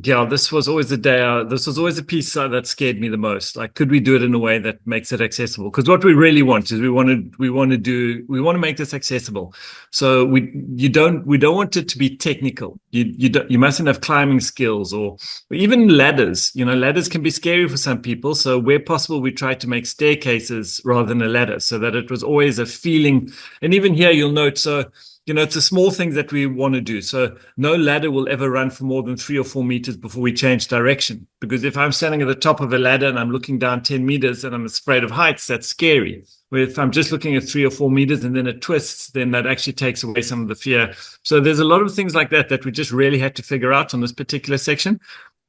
Yeah, this was always the day. This was always the piece that scared me the most. Like, could we do it in a way that makes it accessible? Because what we really want is we want to make this accessible. So we don't want it to be technical. You mustn't have climbing skills or even ladders. Ladders can be scary for some people. So where possible, we try to make staircases rather than a ladder, so that it was always a feeling. And even here, you'll note so. It's a small thing that we want to do. So no ladder will ever run for more than 3 or 4 meters before we change direction. Because if I'm standing at the top of a ladder and I'm looking down 10 meters and I'm afraid of heights, that's scary. Where if I'm just looking at 3 or 4 meters and then it twists, then that actually takes away some of the fear. So there's a lot of things like that we just really had to figure out on this particular section.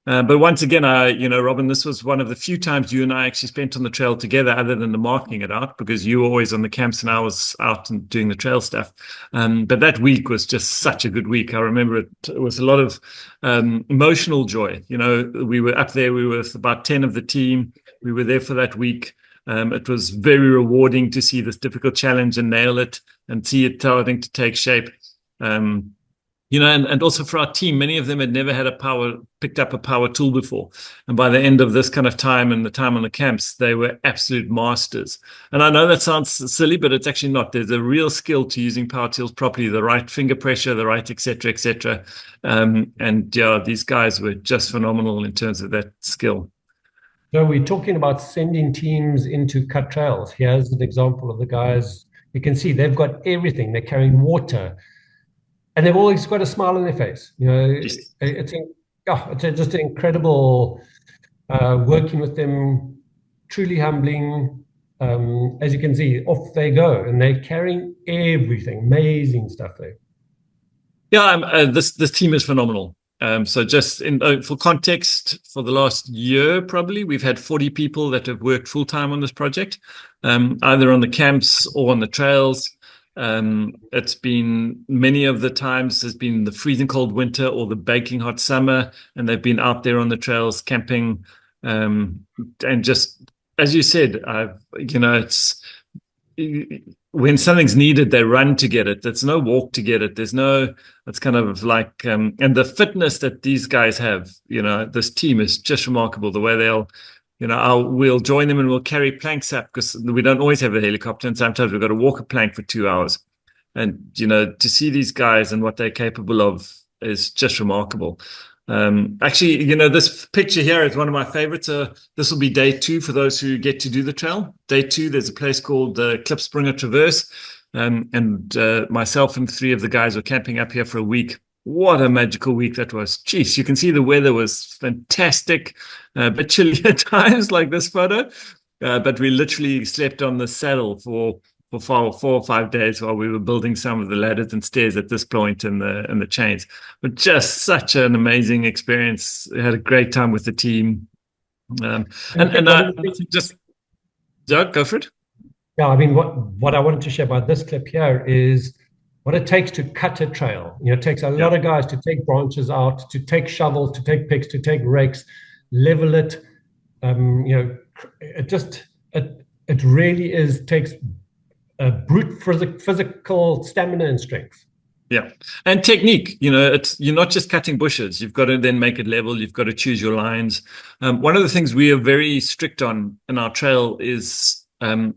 But once again, Robin, this was one of the few times you and I actually spent on the trail together, other than the marking it out, because you were always on the camps and I was out and doing the trail stuff. But that week was just such a good week. I remember it was a lot of emotional joy. We were up there. We were with about 10 of the team. We were there for that week. It was very rewarding to see this difficult challenge and nail it and see it starting to take shape. And also for our team, many of them had never picked up a power tool before. And by the end of this kind of time and the time on the camps, they were absolute masters. And I know that sounds silly, but it's actually not. There's a real skill to using power tools properly, the right finger pressure, the right, et cetera, et cetera. These guys were just phenomenal in terms of that skill. So we're talking about sending teams into cut trails. Here's an example of the guys, You can see they've got everything. They're carrying water, and they've always got a smile on their face. It's just incredible working with them. Truly humbling. As you can see, off they go, and they're carrying everything. Amazing stuff there. Yeah, this team is phenomenal. So just for context, for the last year, probably, we've had 40 people that have worked full-time on this project, either on the camps or on the trails. It's been, many of the times has been the freezing cold winter or the baking hot summer, and they've been out there on the trails camping. And just, as you said, it's when something's needed, they run to get it. There's no walk to get it. It's kind of like, and the fitness that these guys have, this team is just remarkable. The way we'll join them and we'll carry planks up because we don't always have a helicopter. And sometimes we've got to walk a plank for 2 hours. And, to see these guys and what they're capable of is just remarkable. Actually, this picture here is one of my favorites. This will be day 2 for those who get to do the trail. Day 2, there's a place called the Klipspringer Traverse. And myself and 3 of the guys were camping up here for a week. What a magical week that was. Jeez, you can see the weather was fantastic, but chilly at times, like this photo. But we literally slept on the saddle for 4 or 5 days while we were building some of the ladders and stairs at this point in the chains. But just such an amazing experience. We had a great time with the team. Doug, go for it. Yeah, I mean, what I wanted to share about this clip here is what it takes to cut a trail. It takes a lot of guys to take branches out, to take shovels, to take picks, to take rakes, level it. It really takes a brute physical stamina and strength. Yeah, and technique. You're not just cutting bushes. You've got to then make it level. You've got to choose your lines. One of the things we are very strict on in our trail is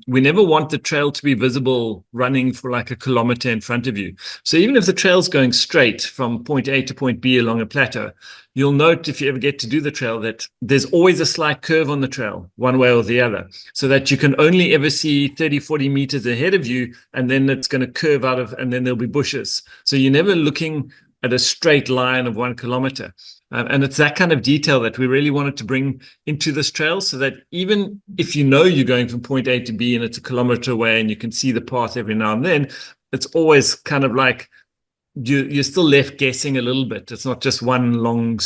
we never want the trail to be visible running for like a kilometer in front of you. So even if the trail's going straight from point A to point B along a plateau, you'll note if you ever get to do the trail that there's always a slight curve on the trail, one way or the other, so that you can only ever see 30, 40 meters ahead of you, and then it's going to curve and then there'll be bushes. So you're never looking at a straight line of 1 kilometer. And it's that kind of detail that we really wanted to bring into this trail, so that even if you're going from point A to B and it's a kilometer away and you can see the path every now and then, it's always kind of like you're still left guessing a little bit. It's not just one long,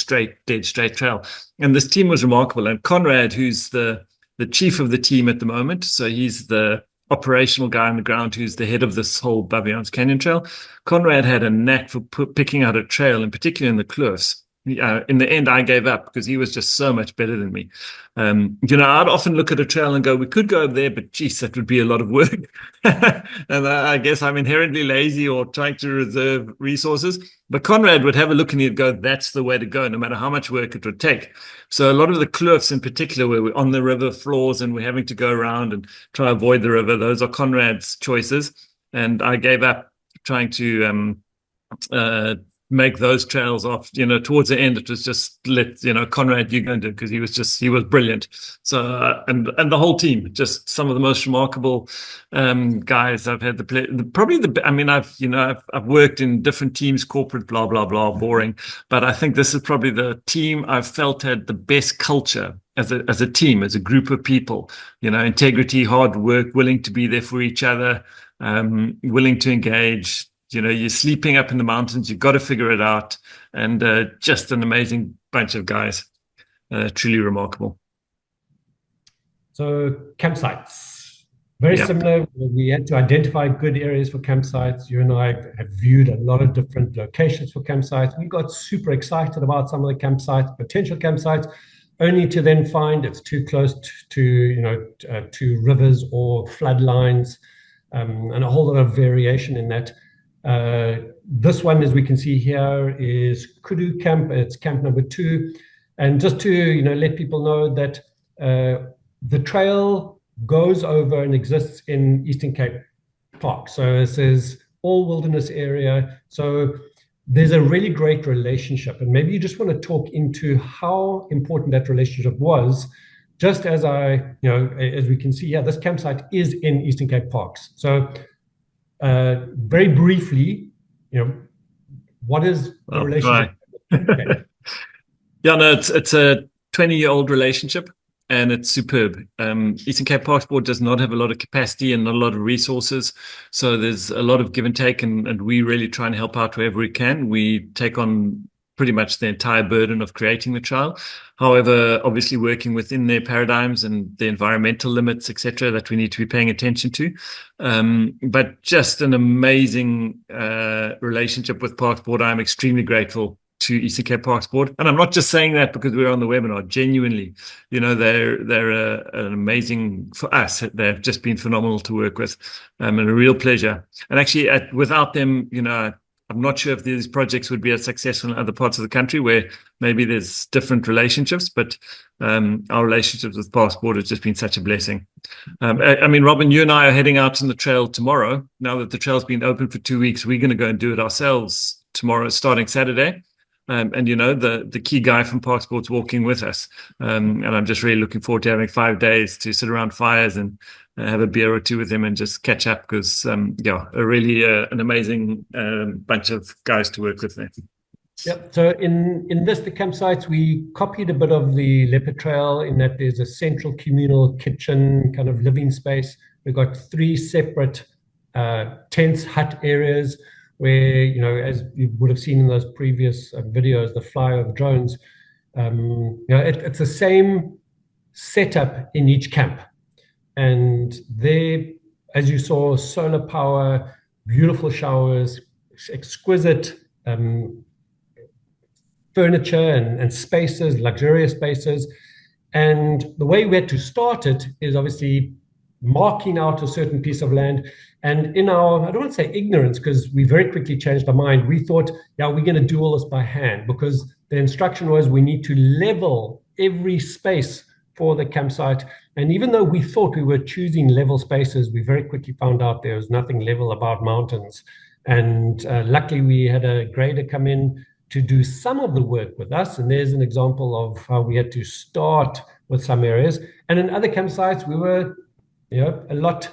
dead straight trail. And this team was remarkable. And Conrad, who's the chief of the team at the moment, so he's the operational guy on the ground who's the head of this whole Baviaans Canyon Trail. Conrad had a knack for picking out a trail, and particularly in the kloofs. In the end, I gave up because he was just so much better than me. I'd often look at a trail and go, we could go there, but geez, that would be a lot of work. And I guess I'm inherently lazy or trying to reserve resources. But Conrad would have a look and he'd go, that's the way to go, no matter how much work it would take. So a lot of the kloofs in particular, where we're on the river floors and we're having to go around and try to avoid the river, those are Conrad's choices. And I gave up trying to make those trails off. Towards the end, it was just Conrad, you're going to, because he was brilliant. So and the whole team, just some of the most remarkable guys I've had the pleasure. I've worked in different teams, corporate, blah blah blah, boring, but I think this is probably the team I've felt had the best culture as a team, as a group of people. Integrity, hard work, willing to be there for each other, willing to engage. You're sleeping up in the mountains, you've got to figure it out. And just an amazing bunch of guys. Truly remarkable. So campsites, very similar. We had to identify good areas for campsites. You and I have viewed a lot of different locations for campsites. We got super excited about some of the campsites, potential campsites, only to then find it's too close to rivers or flood lines, and a whole lot of variation in that. This one, as we can see here, is Kudu Camp. It's camp number 2. And just to let people know that the trail goes over and exists in Eastern Cape Park. So this is all wilderness area. So there's a really great relationship. And maybe you just want to talk into how important that relationship was. Just as as we can see here, this campsite is in Eastern Cape Parks. So very briefly, what is the relationship? Okay. Yeah, no, it's a 20-year-old relationship, and it's superb. Eastern Cape Parks Board does not have a lot of capacity and not a lot of resources, so there's a lot of give and take, and we really try and help out wherever we can. We take on pretty much the entire burden of creating the trial. However, obviously working within their paradigms and the environmental limits, etc., that we need to be paying attention to. But just an amazing relationship with Parks Board. I'm extremely grateful to Eastern Cape Parks Board, and I'm not just saying that because we're on the webinar. Genuinely, they're an amazing, for us. They've just been phenomenal to work with, and a real pleasure. And actually, without them, I'm not sure if these projects would be as successful in other parts of the country where maybe there's different relationships, but our relationships with Parks Board has just been such a blessing. I mean, Robin, you and I are heading out on the trail tomorrow. Now that the trail's been open for 2 weeks, we're going to go and do it ourselves tomorrow, starting Saturday. And the key guy from Parks Board's walking with us. And I'm just really looking forward to having 5 days to sit around fires and have a beer or two with him and just catch up because, really an amazing bunch of guys to work with there. Yep. So in the campsites, we copied a bit of the Leopard Trail in that there's a central communal kitchen kind of living space. We've got 3 separate tents, hut areas where, as you would have seen in those previous videos, the flyover drones, it's the same setup in each camp. And there, as you saw, solar power, beautiful showers, exquisite furniture and spaces, luxurious spaces. And the way we had to start it is obviously marking out a certain piece of land. And in our, I don't want to say ignorance, because we very quickly changed our mind. We thought, we're going to do all this by hand, because the instruction was we need to level every space for the campsite. And even though we thought we were choosing level spaces, we very quickly found out there was nothing level about mountains. And luckily we had a grader come in to do some of the work with us. And there's an example of how we had to start with some areas. And in other campsites, we were, it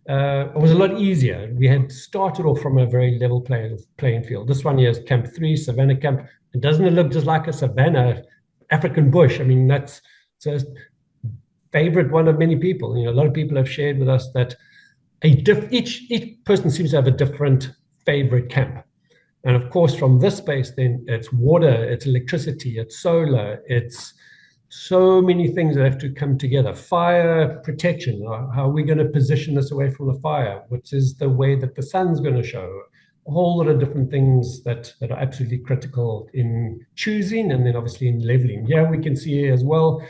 was a lot easier. We had started off from a very level playing field. This one here is Camp 3, Savannah Camp. And doesn't it look just like a Savannah African bush? I mean, that's just favorite one of many people. A lot of people have shared with us that each person seems to have a different favorite camp. And of course, from this space, then it's water, it's electricity, it's solar, it's so many things that have to come together. Fire protection, how are we going to position this away from the fire? Which is the way that the sun's going to show? A whole lot of different things that are absolutely critical in choosing, and then obviously in leveling. Yeah, we can see as well,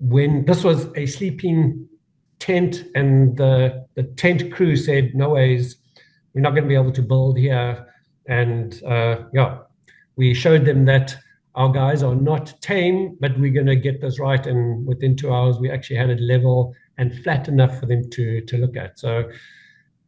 when this was a sleeping tent and the tent crew said, no ways, we're not going to be able to build here. And we showed them that our guys are not tame, but we're going to get this right. And within 2 hours, we actually had it level and flat enough for them to look at. So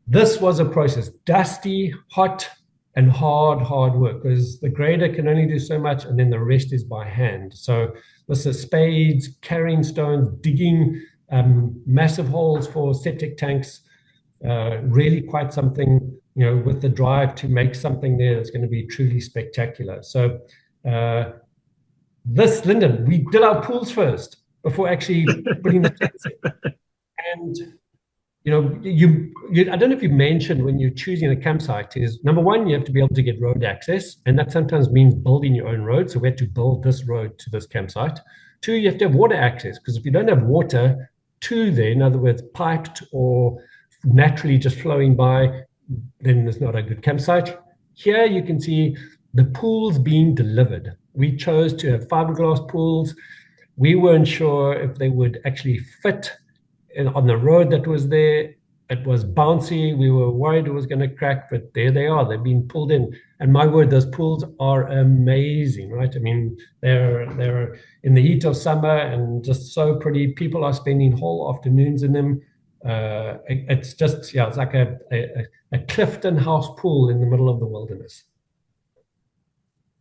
this was a process, dusty, hot, and hard work, because the grader can only do so much, and then the rest is by hand. So this is spades, carrying stones, digging massive holes for septic tanks, really quite something, with the drive to make something there that's going to be truly spectacular. So Lyndon, we did our pools first before actually putting the tents in. And I don't know if you mentioned when you're choosing a campsite is, number one, you have to be able to get road access, and that sometimes means building your own road. So we had to build this road to this campsite. 2, you have to have water access, because if you don't have water to there, in other words, piped or naturally just flowing by, then it's not a good campsite. Here you can see the pools being delivered. We chose to have fiberglass pools. We weren't sure if they would actually fit on the road that was there. It was bouncy. We were worried it was going to crack, but there they are. They've been pulled in. And my word, those pools are amazing, right? I mean, they're in the heat of summer and just so pretty. People are spending whole afternoons in them. It's just, it's like a Clifton House pool in the middle of the wilderness.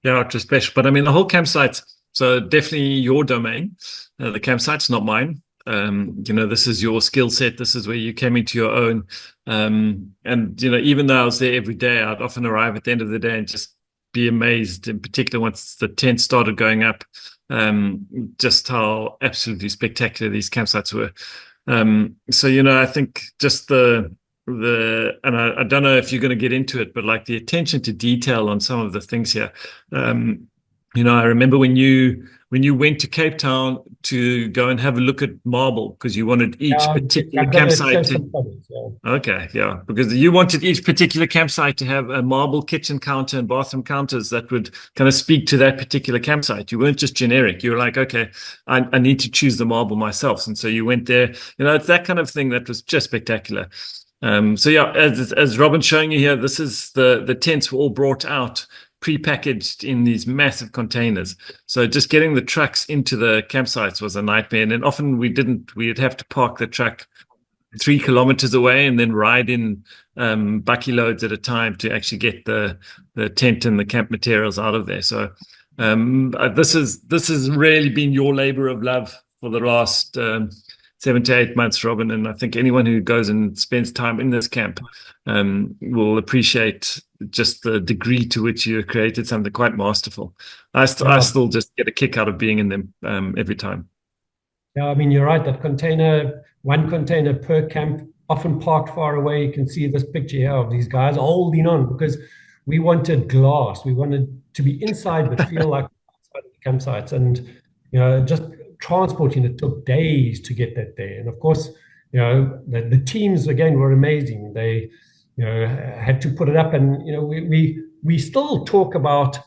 Yeah, it's just special. But I mean, the whole campsite, so definitely your domain. The campsite's not mine. this is your skill set. This is where you came into your own. And even though I was there every day, I'd often arrive at the end of the day and just be amazed, in particular once the tent started going up, just how absolutely spectacular these campsites were. So I think just and I don't know if you're going to get into it, but like the attention to detail on some of the things here. I remember when you went to Cape Town to go and have a look at marble because you wanted each particular campsite Okay, yeah, because you wanted each particular campsite to have a marble kitchen counter and bathroom counters that would kind of speak to that particular campsite. You weren't just generic. You were like, okay, I need to choose the marble myself. And so you went there. It's that kind of thing that was just spectacular. So yeah, as Robin's showing you here, this is the tents were all brought out pre-packaged in these massive containers. So just getting the trucks into the campsites was a nightmare. And then often we'd have to park the truck 3 kilometers away and then ride in bucky loads at a time to actually get the tent and the camp materials out of there. So this has really been your labor of love for the last 7 to 8 months, Robin. And I think anyone who goes and spends time in this camp will appreciate just the degree to which you created something quite masterful. I still just get a kick out of being in them every time. Yeah, I mean, you're right. That one container per camp, often parked far away. You can see this picture here of these guys holding on because we wanted glass. We wanted to be inside but feel like outside of the campsites. And, just transporting it took days to get that there. And of course, the teams, again, were amazing. They had to put it up, and we still talk about,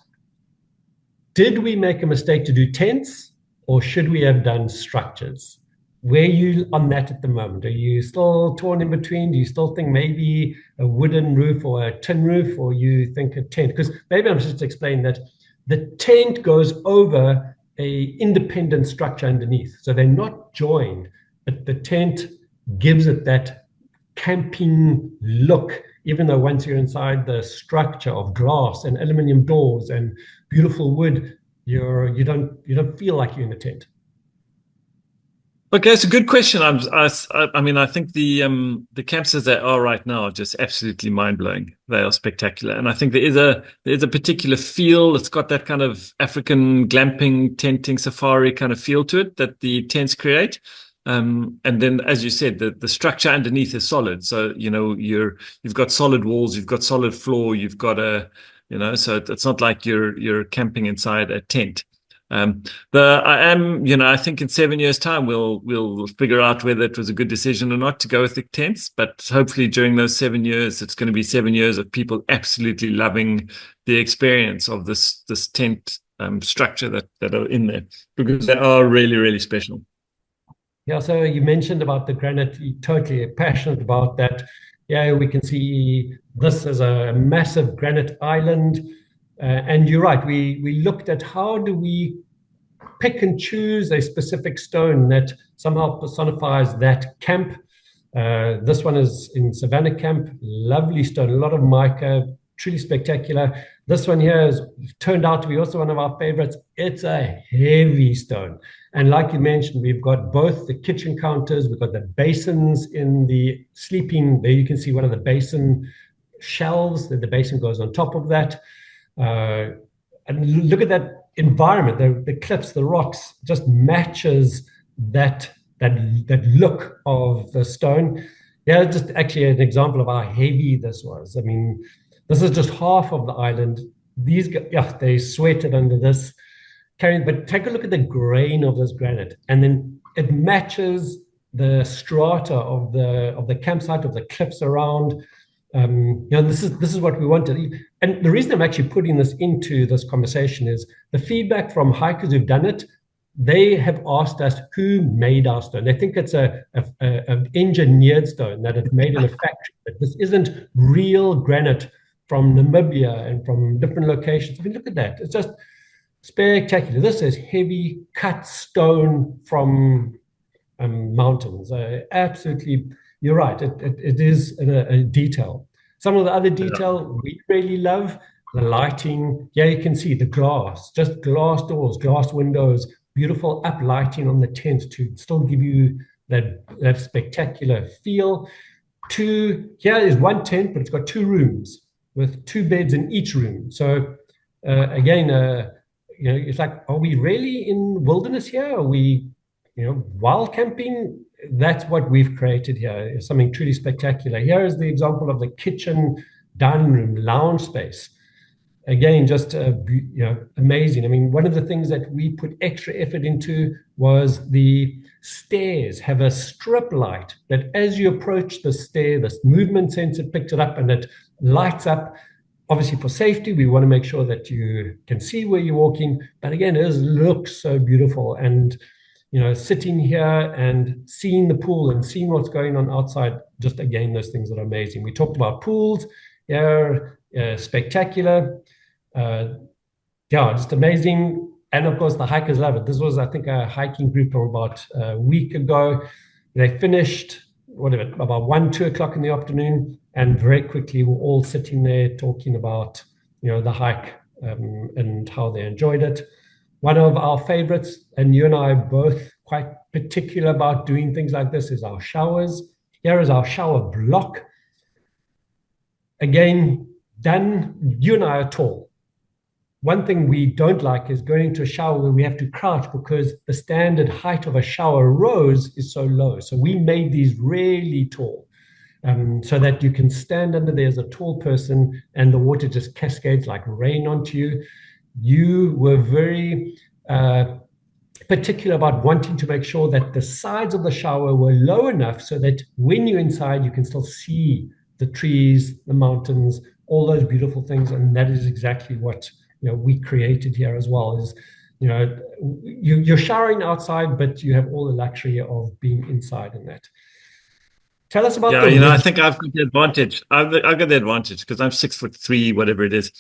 did we make a mistake to do tents or should we have done structures? Where are you on that at the moment? Are you still torn in between? Do you still think maybe a wooden roof or a tin roof, or you think a tent? Because maybe I'm just explaining that the tent goes over a independent structure underneath, so they're not joined, but the tent gives it that camping look, even though once you're inside the structure of glass and aluminium doors and beautiful wood, you don't feel like you're in a tent. Okay, it's a good question. I mean, I think the camps as they are right now are just absolutely mind-blowing. They are spectacular, and I think there is a particular feel. It's got that kind of African glamping, tenting, safari kind of feel to it that the tents create. And then, as you said, the structure underneath is solid. So you've got solid walls, you've got solid floor, you've got so it's not like you're camping inside a tent. I think in 7 years' time we'll figure out whether it was a good decision or not to go with the tents. But hopefully during those 7 years, it's going to be 7 years of people absolutely loving the experience of this tent structure that are in there, because they are really, really special. Yeah, so you mentioned about the granite, you're totally passionate about that. Yeah, we can see this as a massive granite island. And you're right, we looked at how do we pick and choose a specific stone that somehow personifies that camp. This one is in Savannah Camp, lovely stone, a lot of mica, truly spectacular. This one here has turned out to be also one of our favorites. It's a heavy stone. And like you mentioned, we've got both the kitchen counters, we've got the basins in the sleeping. There you can see one of the basin shelves, that the basin goes on top of that. And look at that environment, the cliffs, the rocks, just matches that look of the stone. Yeah, just actually an example of how heavy this was. I mean, this is just half of the island. These guys, yeah, they sweated under this. But take a look at the grain of this granite, and then it matches the strata of the campsite, of the cliffs around. This is what we wanted. And the reason I'm actually putting this into this conversation is the feedback from hikers who've done it. They have asked us who made our stone. They think it's an engineered stone, that it's made in a factory. But this isn't real granite from Namibia and from different locations. I mean, look at that. It's just spectacular. This is heavy cut stone from mountains. Absolutely, you're right. It is a detail. Some of the other detail we really love, the lighting. Yeah, you can see the glass, just glass doors, glass windows, beautiful up lighting on the tent to still give you that spectacular feel. Here is one tent, but it's got 2 rooms with 2 beds in each room. So again, it's like, are we really in wilderness here? Are we, wild camping? That's what we've created here. It's something truly spectacular. Here is the example of the kitchen, dining room, lounge space. Again, just amazing. I mean, one of the things that we put extra effort into was the stairs have a strip light that as you approach the stair, this movement sensor picks it up and it lights up. Obviously, for safety, we want to make sure that you can see where you're walking. But again, it looks so beautiful. And, sitting here and seeing the pool and seeing what's going on outside, just again, those things that are amazing. We talked about pools. Spectacular. Just amazing. And of course, the hikers love it. This was, I think, a hiking group from about a week ago. They finished, about 1, 2 o'clock in the afternoon, and very quickly we're all sitting there talking about, the hike and how they enjoyed it. One of our favorites, and you and I are both quite particular about doing things like this, is our showers. Here is our shower block. Again, you and I are tall. One thing we don't like is going into a shower where we have to crouch because the standard height of a shower rose is so low. So we made these really tall so that you can stand under there as a tall person and the water just cascades like rain onto you. You were very particular about wanting to make sure that the sides of the shower were low enough so that when you're inside, you can still see the trees, the mountains, all those beautiful things. And that is exactly what we created here as well. Is you're showering outside, but you have all the luxury of being inside in that. Tell us about I think I've got the advantage. I've got the advantage because I'm 6'3", whatever it is.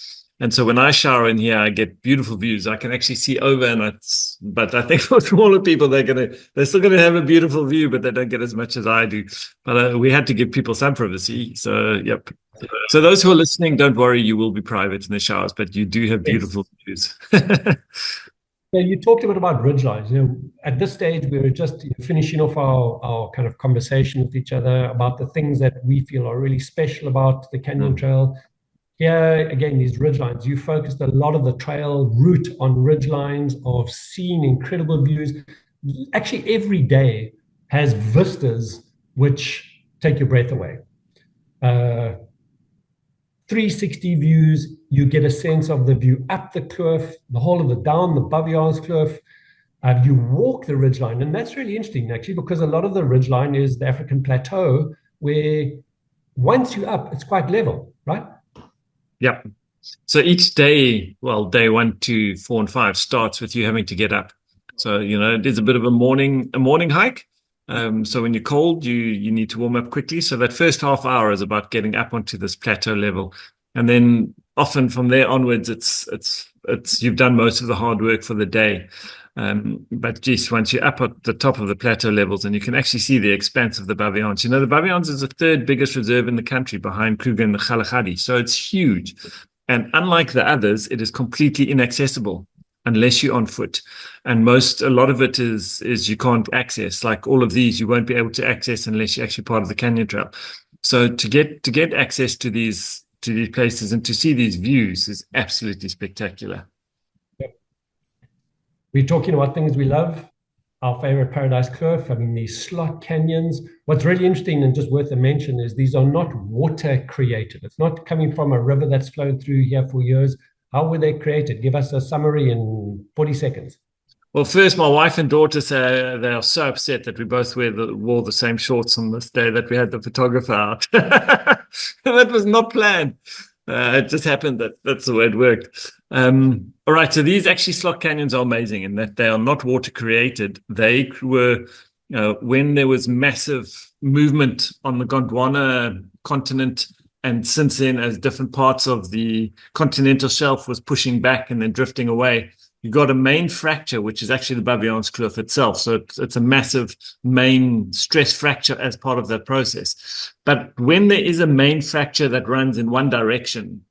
And so when I shower in here, I get beautiful views. I can actually see over, but I think for smaller people, they're still gonna have a beautiful view, but they don't get as much as I do. But we had to give people some privacy. So yep. So those who are listening, don't worry, you will be private in the showers, but you do have beautiful views. So you talked a bit about ridgelines. At this stage, we were just finishing off our kind of conversation with each other about the things that we feel are really special about the Canyon Trail. Here, again, these ridgelines, you focused a lot of the trail route on ridgelines of seeing incredible views. Actually, every day has vistas which take your breath away. 360 views, you get a sense of the view up the cliff, the whole of down the Baviaans Kloof. You walk the ridgeline, and that's really interesting, actually, because a lot of the ridgeline is the African Plateau, where once you're up, it's quite level, right? Yeah. So each day, day 1, 2, 4, and 5 starts with you having to get up. So, it is a bit of a morning hike. So when you're cold, you need to warm up quickly. So that first half hour is about getting up onto this plateau level. And then often from there onwards, it's you've done most of the hard work for the day. But geez, once you're up at the top of the plateau levels and you can actually see the expanse of the Baviaans. The Baviaans is the 3rd biggest reserve in the country behind Kruger and the Kalahari. So it's huge. And unlike the others, it is completely inaccessible unless you're on foot. And a lot of it is you can't access. Like all of these, you won't be able to access unless you're actually part of the Canyon Trail. So to get access to these places and to see these views is absolutely spectacular. We're talking about things we love, our favorite Paradise Kloof, these slot canyons. What's really interesting and just worth a mention is these are not water created. It's not coming from a river that's flowed through here for years. How were they created? Give us a summary in 40 seconds. Well, first, my wife and daughter say they are so upset that we both wore the same shorts on this day that we had the photographer out. That was not planned. It just happened that's the way it worked. All right, so these actually slot canyons are amazing in that they are not water created. They were when there was massive movement on the Gondwana continent, and since then, as different parts of the continental shelf was pushing back and then drifting away, you got a main fracture, which is actually the Baviaans Kloof itself. So it's a massive main stress fracture as part of that process. But when there is a main fracture that runs in one direction,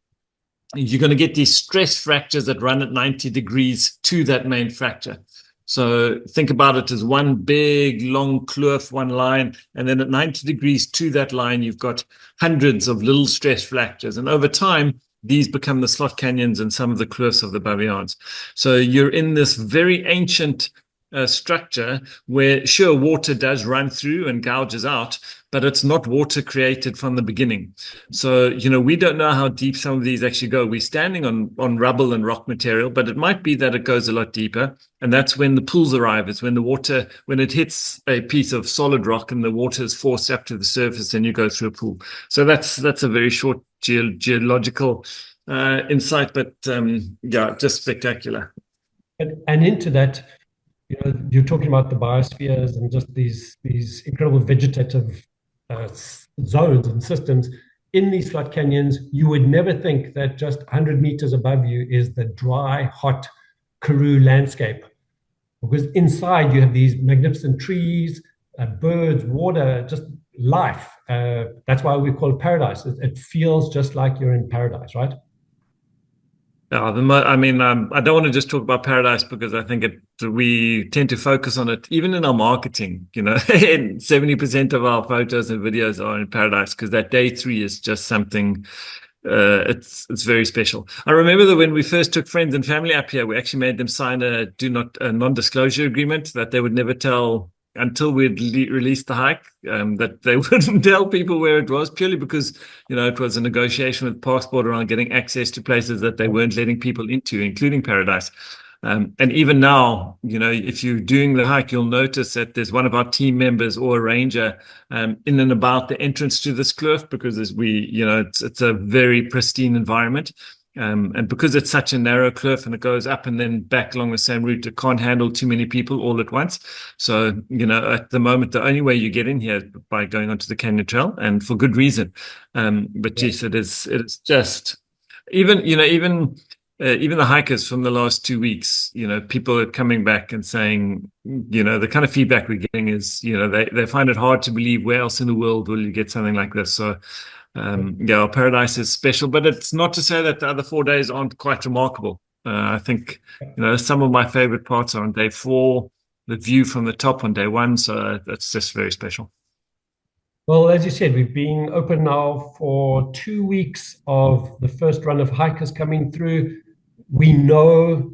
you're going to get these stress fractures that run at 90 degrees to that main fracture. So think about it as one big, long kloof, one line. And then at 90 degrees to that line, you've got hundreds of little stress fractures. And over time, these become the slot canyons and some of the kloofs of the Baviaans. So you're in this very ancient structure where, sure, water does run through and gouges out, but it's not water created from the beginning. So, we don't know how deep some of these actually go. We're standing on rubble and rock material, but it might be that it goes a lot deeper. And that's when the pools arrive. It's when the water, when it hits a piece of solid rock and the water is forced up to the surface and you go through a pool. So that's a very short geological insight, but just spectacular. And into that, you're talking about the biospheres and just these incredible vegetative zones and systems in these flood canyons. You would never think that just 100 meters above you is the dry, hot Karoo landscape, because inside you have these magnificent trees, birds, water, just life. That's why we call it paradise. It feels just like you're in paradise, right? I don't want to just talk about paradise because I think we tend to focus on it, even in our marketing, 70% of our photos and videos are in paradise because that day 3 is just something, it's very special. I remember that when we first took friends and family up here, we actually made them sign a non-disclosure agreement that they would never tell until we'd released the hike, that they wouldn't tell people where it was, purely because, it was a negotiation with Passport around getting access to places that they weren't letting people into, including paradise. And even now, if you're doing the hike, you'll notice that there's one of our team members or a ranger in and about the entrance to this kloof, because it's a very pristine environment. And because it's such a narrow kloof and it goes up and then back along the same route, it can't handle too many people all at once. So, at the moment, the only way you get in here is by going onto the Canyon Trail, and for good reason. But geez, it is just even the hikers from the last 2 weeks, people are coming back and saying, the kind of feedback we're getting is, they find it hard to believe where else in the world will you get something like this. So, paradise is special, but it's not to say that the other 4 days aren't quite remarkable. I think, some of my favorite parts are on day 4, the view from the top on day 1. So that's just very special. Well, as you said, we've been open now for 2 weeks of the first run of hikers coming through. We know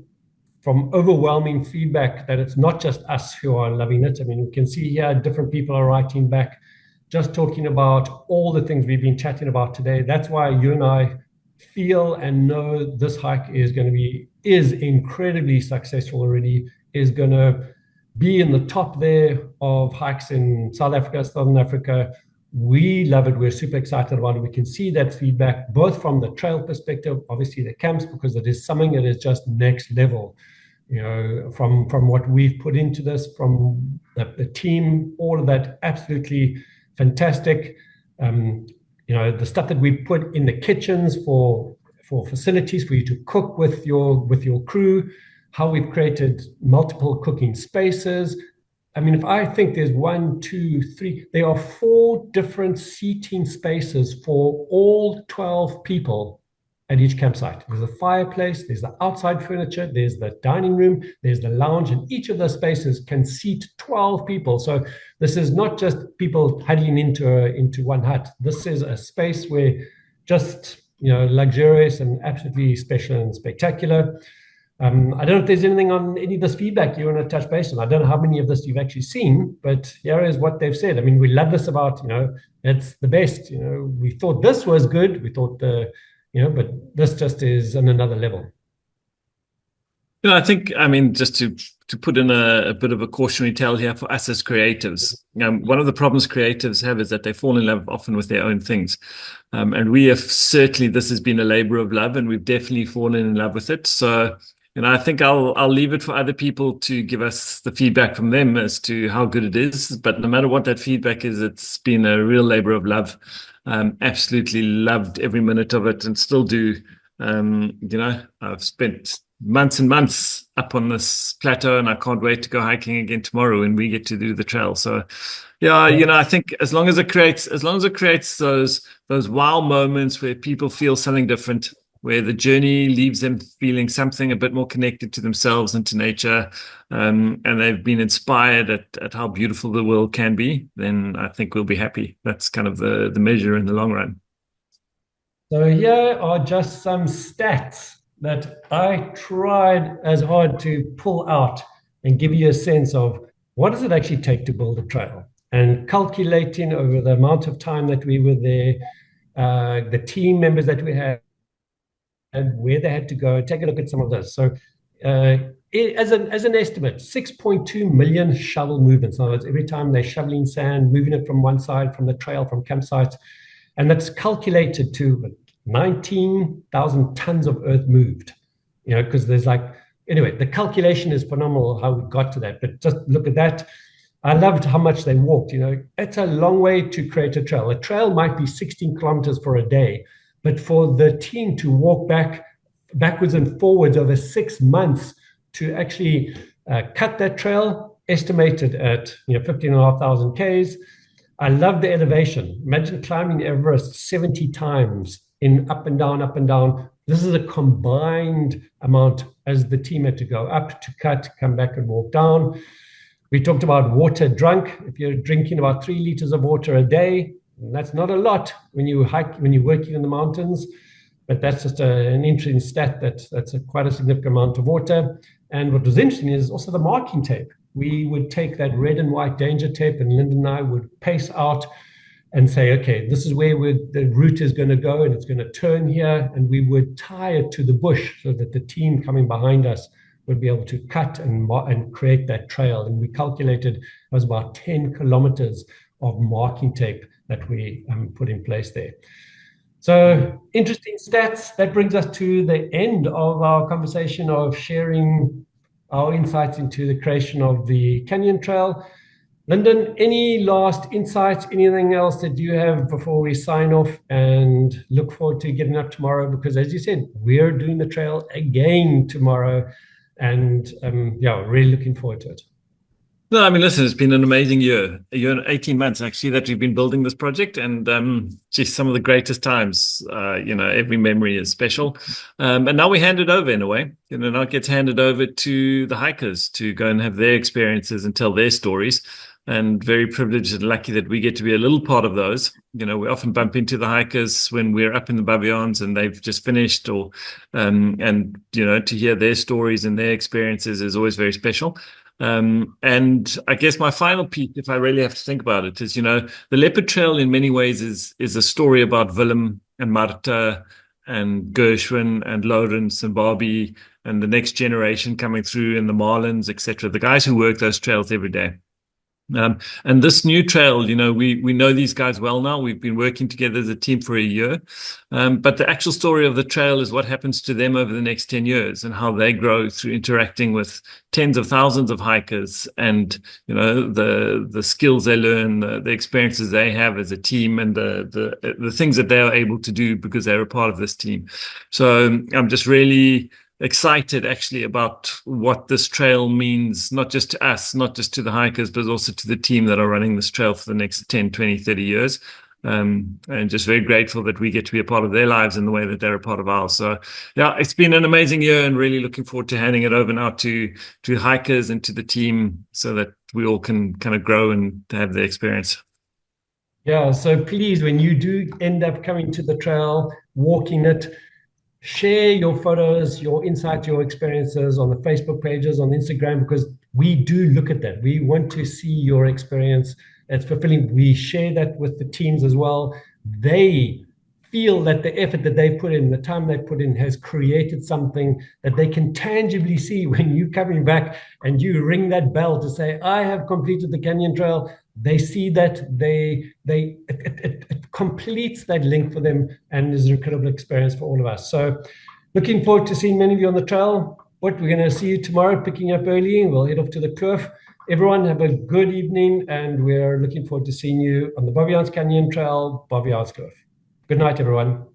from overwhelming feedback that it's not just us who are loving it. I mean, we can see here different people are writing back, just talking about all the things we've been chatting about today. That's why you and I feel and know this hike is incredibly successful already, is going to be in the top there of hikes in South Africa, Southern Africa. We love it. We're super excited about it. We can see that feedback, both from the trail perspective, obviously the camps, because it is something that is just next level, from what we've put into this, from the team, all of that, absolutely fantastic. The stuff that we put in the kitchens for facilities for you to cook with your crew, how we've created multiple cooking spaces. I mean, if I think there's 1, 2, 3, there are 4 different seating spaces for all 12 people at each campsite. There's a fireplace, there's the outside furniture, there's the dining room, there's the lounge, and each of those spaces can seat 12 people. So this is not just people huddling into one hut. This is a space where just, luxurious and absolutely special and spectacular. I don't know if there's anything on any of this feedback you want to touch base on. I don't know how many of this you've actually seen, but here is what they've said. I mean, we love this about, it's the best. We thought this was good. We thought but this just is on another level. I think, just to put in a bit of a cautionary tale here for us as creatives. One of the problems creatives have is that they fall in love often with their own things. And we have certainly, this has been a labor of love, and we've definitely fallen in love with it. So, I think I'll leave it for other people to give us the feedback from them as to how good it is. But no matter what that feedback is, it's been a real labor of love. Absolutely loved every minute of it and still do. I've spent months and months up on this plateau, and I can't wait to go hiking again tomorrow when we get to do the trail. So I think as long as it creates those wow moments where people feel something different, where the journey leaves them feeling something a bit more connected to themselves and to nature, and they've been inspired at how beautiful the world can be, then I think we'll be happy. That's kind of the measure in the long run. So here are just some stats that I tried as hard to pull out and give you a sense of what does it actually take to build a trail, and calculating over the amount of time that we were there, the team members that we had, and where they had to go. Take a look at some of those. So as an estimate, 6.2 million shovel movements. In other words, every time they're shoveling sand, moving it from one side, from the trail, from campsites, and that's calculated to 19,000 tons of earth moved, because there's anyway, the calculation is phenomenal how we got to that. But just look at that. I loved how much they walked. It's a long way to create a trail. A trail might be 16 kilometers for a day, but for the team to walk backwards and forwards over 6 months to actually cut that trail, estimated at 15,500 Ks. I love the elevation. Imagine climbing Everest 70 times in up and down, up and down. This is a combined amount as the team had to go up to cut, come back and walk down. We talked about water drunk. If you're drinking about 3 liters of water a day, that's not a lot when you're working in the mountains, but that's just an interesting stat. That's quite a significant amount of water. And what was interesting is also the marking tape. We would take that red and white danger tape, and Lyndon and I would pace out and say, okay, this is where the route is going to go, and it's going to turn here. And we would tie it to the bush so that the team coming behind us would be able to cut and create that trail. And we calculated it was about 10 kilometers of marking tape that we put in place there. So interesting stats. That brings us to the end of our conversation of sharing our insights into the creation of the Canyon Trail. Lyndon, any last insights, anything else that you have before we sign off and look forward to getting up tomorrow? Because as you said, we're doing the trail again tomorrow, and really looking forward to it. No, I mean, listen, it's been an amazing year and 18 months actually that we've been building this project, and just some of the greatest times. Every memory is special. And now we hand it over in a way. Now it gets handed over to the hikers to go and have their experiences and tell their stories. And very privileged and lucky that we get to be a little part of those. We often bump into the hikers when we're up in the Baviaans and they've just finished, and to hear their stories and their experiences is always very special. And I guess my final piece, if I really have to think about it, is, the Leopard Trail in many ways is a story about Willem and Marta and Gershwin and Lawrence and Barbie and the next generation coming through, and the Marlins, etc., the guys who work those trails every day. And this new trail, we know these guys well now. We've been working together as a team for a year. But the actual story of the trail is what happens to them over the next 10 years and how they grow through interacting with tens of thousands of hikers, and, the skills they learn, the experiences they have as a team, and the things that they are able to do because they're a part of this team. So I'm just really excited actually about what this trail means, not just to us, not just to the hikers, but also to the team that are running this trail for the next 10, 20, 30 years. And just very grateful that we get to be a part of their lives in the way that they're a part of ours. So yeah, it's been an amazing year, and really looking forward to handing it over now to hikers and to the team so that we all can kind of grow and have the experience. Yeah, so please, when you do end up coming to the trail, walking it, share your photos, your insights, your experiences on the Facebook pages, on Instagram, because we do look at that. We want to see your experience. It's fulfilling. We share that with the teams as well. They feel that the effort that they put in, the time they put in, has created something that they can tangibly see when you're coming back and you ring that bell to say, I have completed the Canyon Trail. They see that it completes that link for them, and is an incredible experience for all of us. So looking forward to seeing many of you on the trail. But we're going to see you tomorrow, picking up early, and we'll head off to the Kloof. Everyone have a good evening, and we're looking forward to seeing you on the Baviaans Canyon Trail, Baviaans Kloof. Good night, everyone.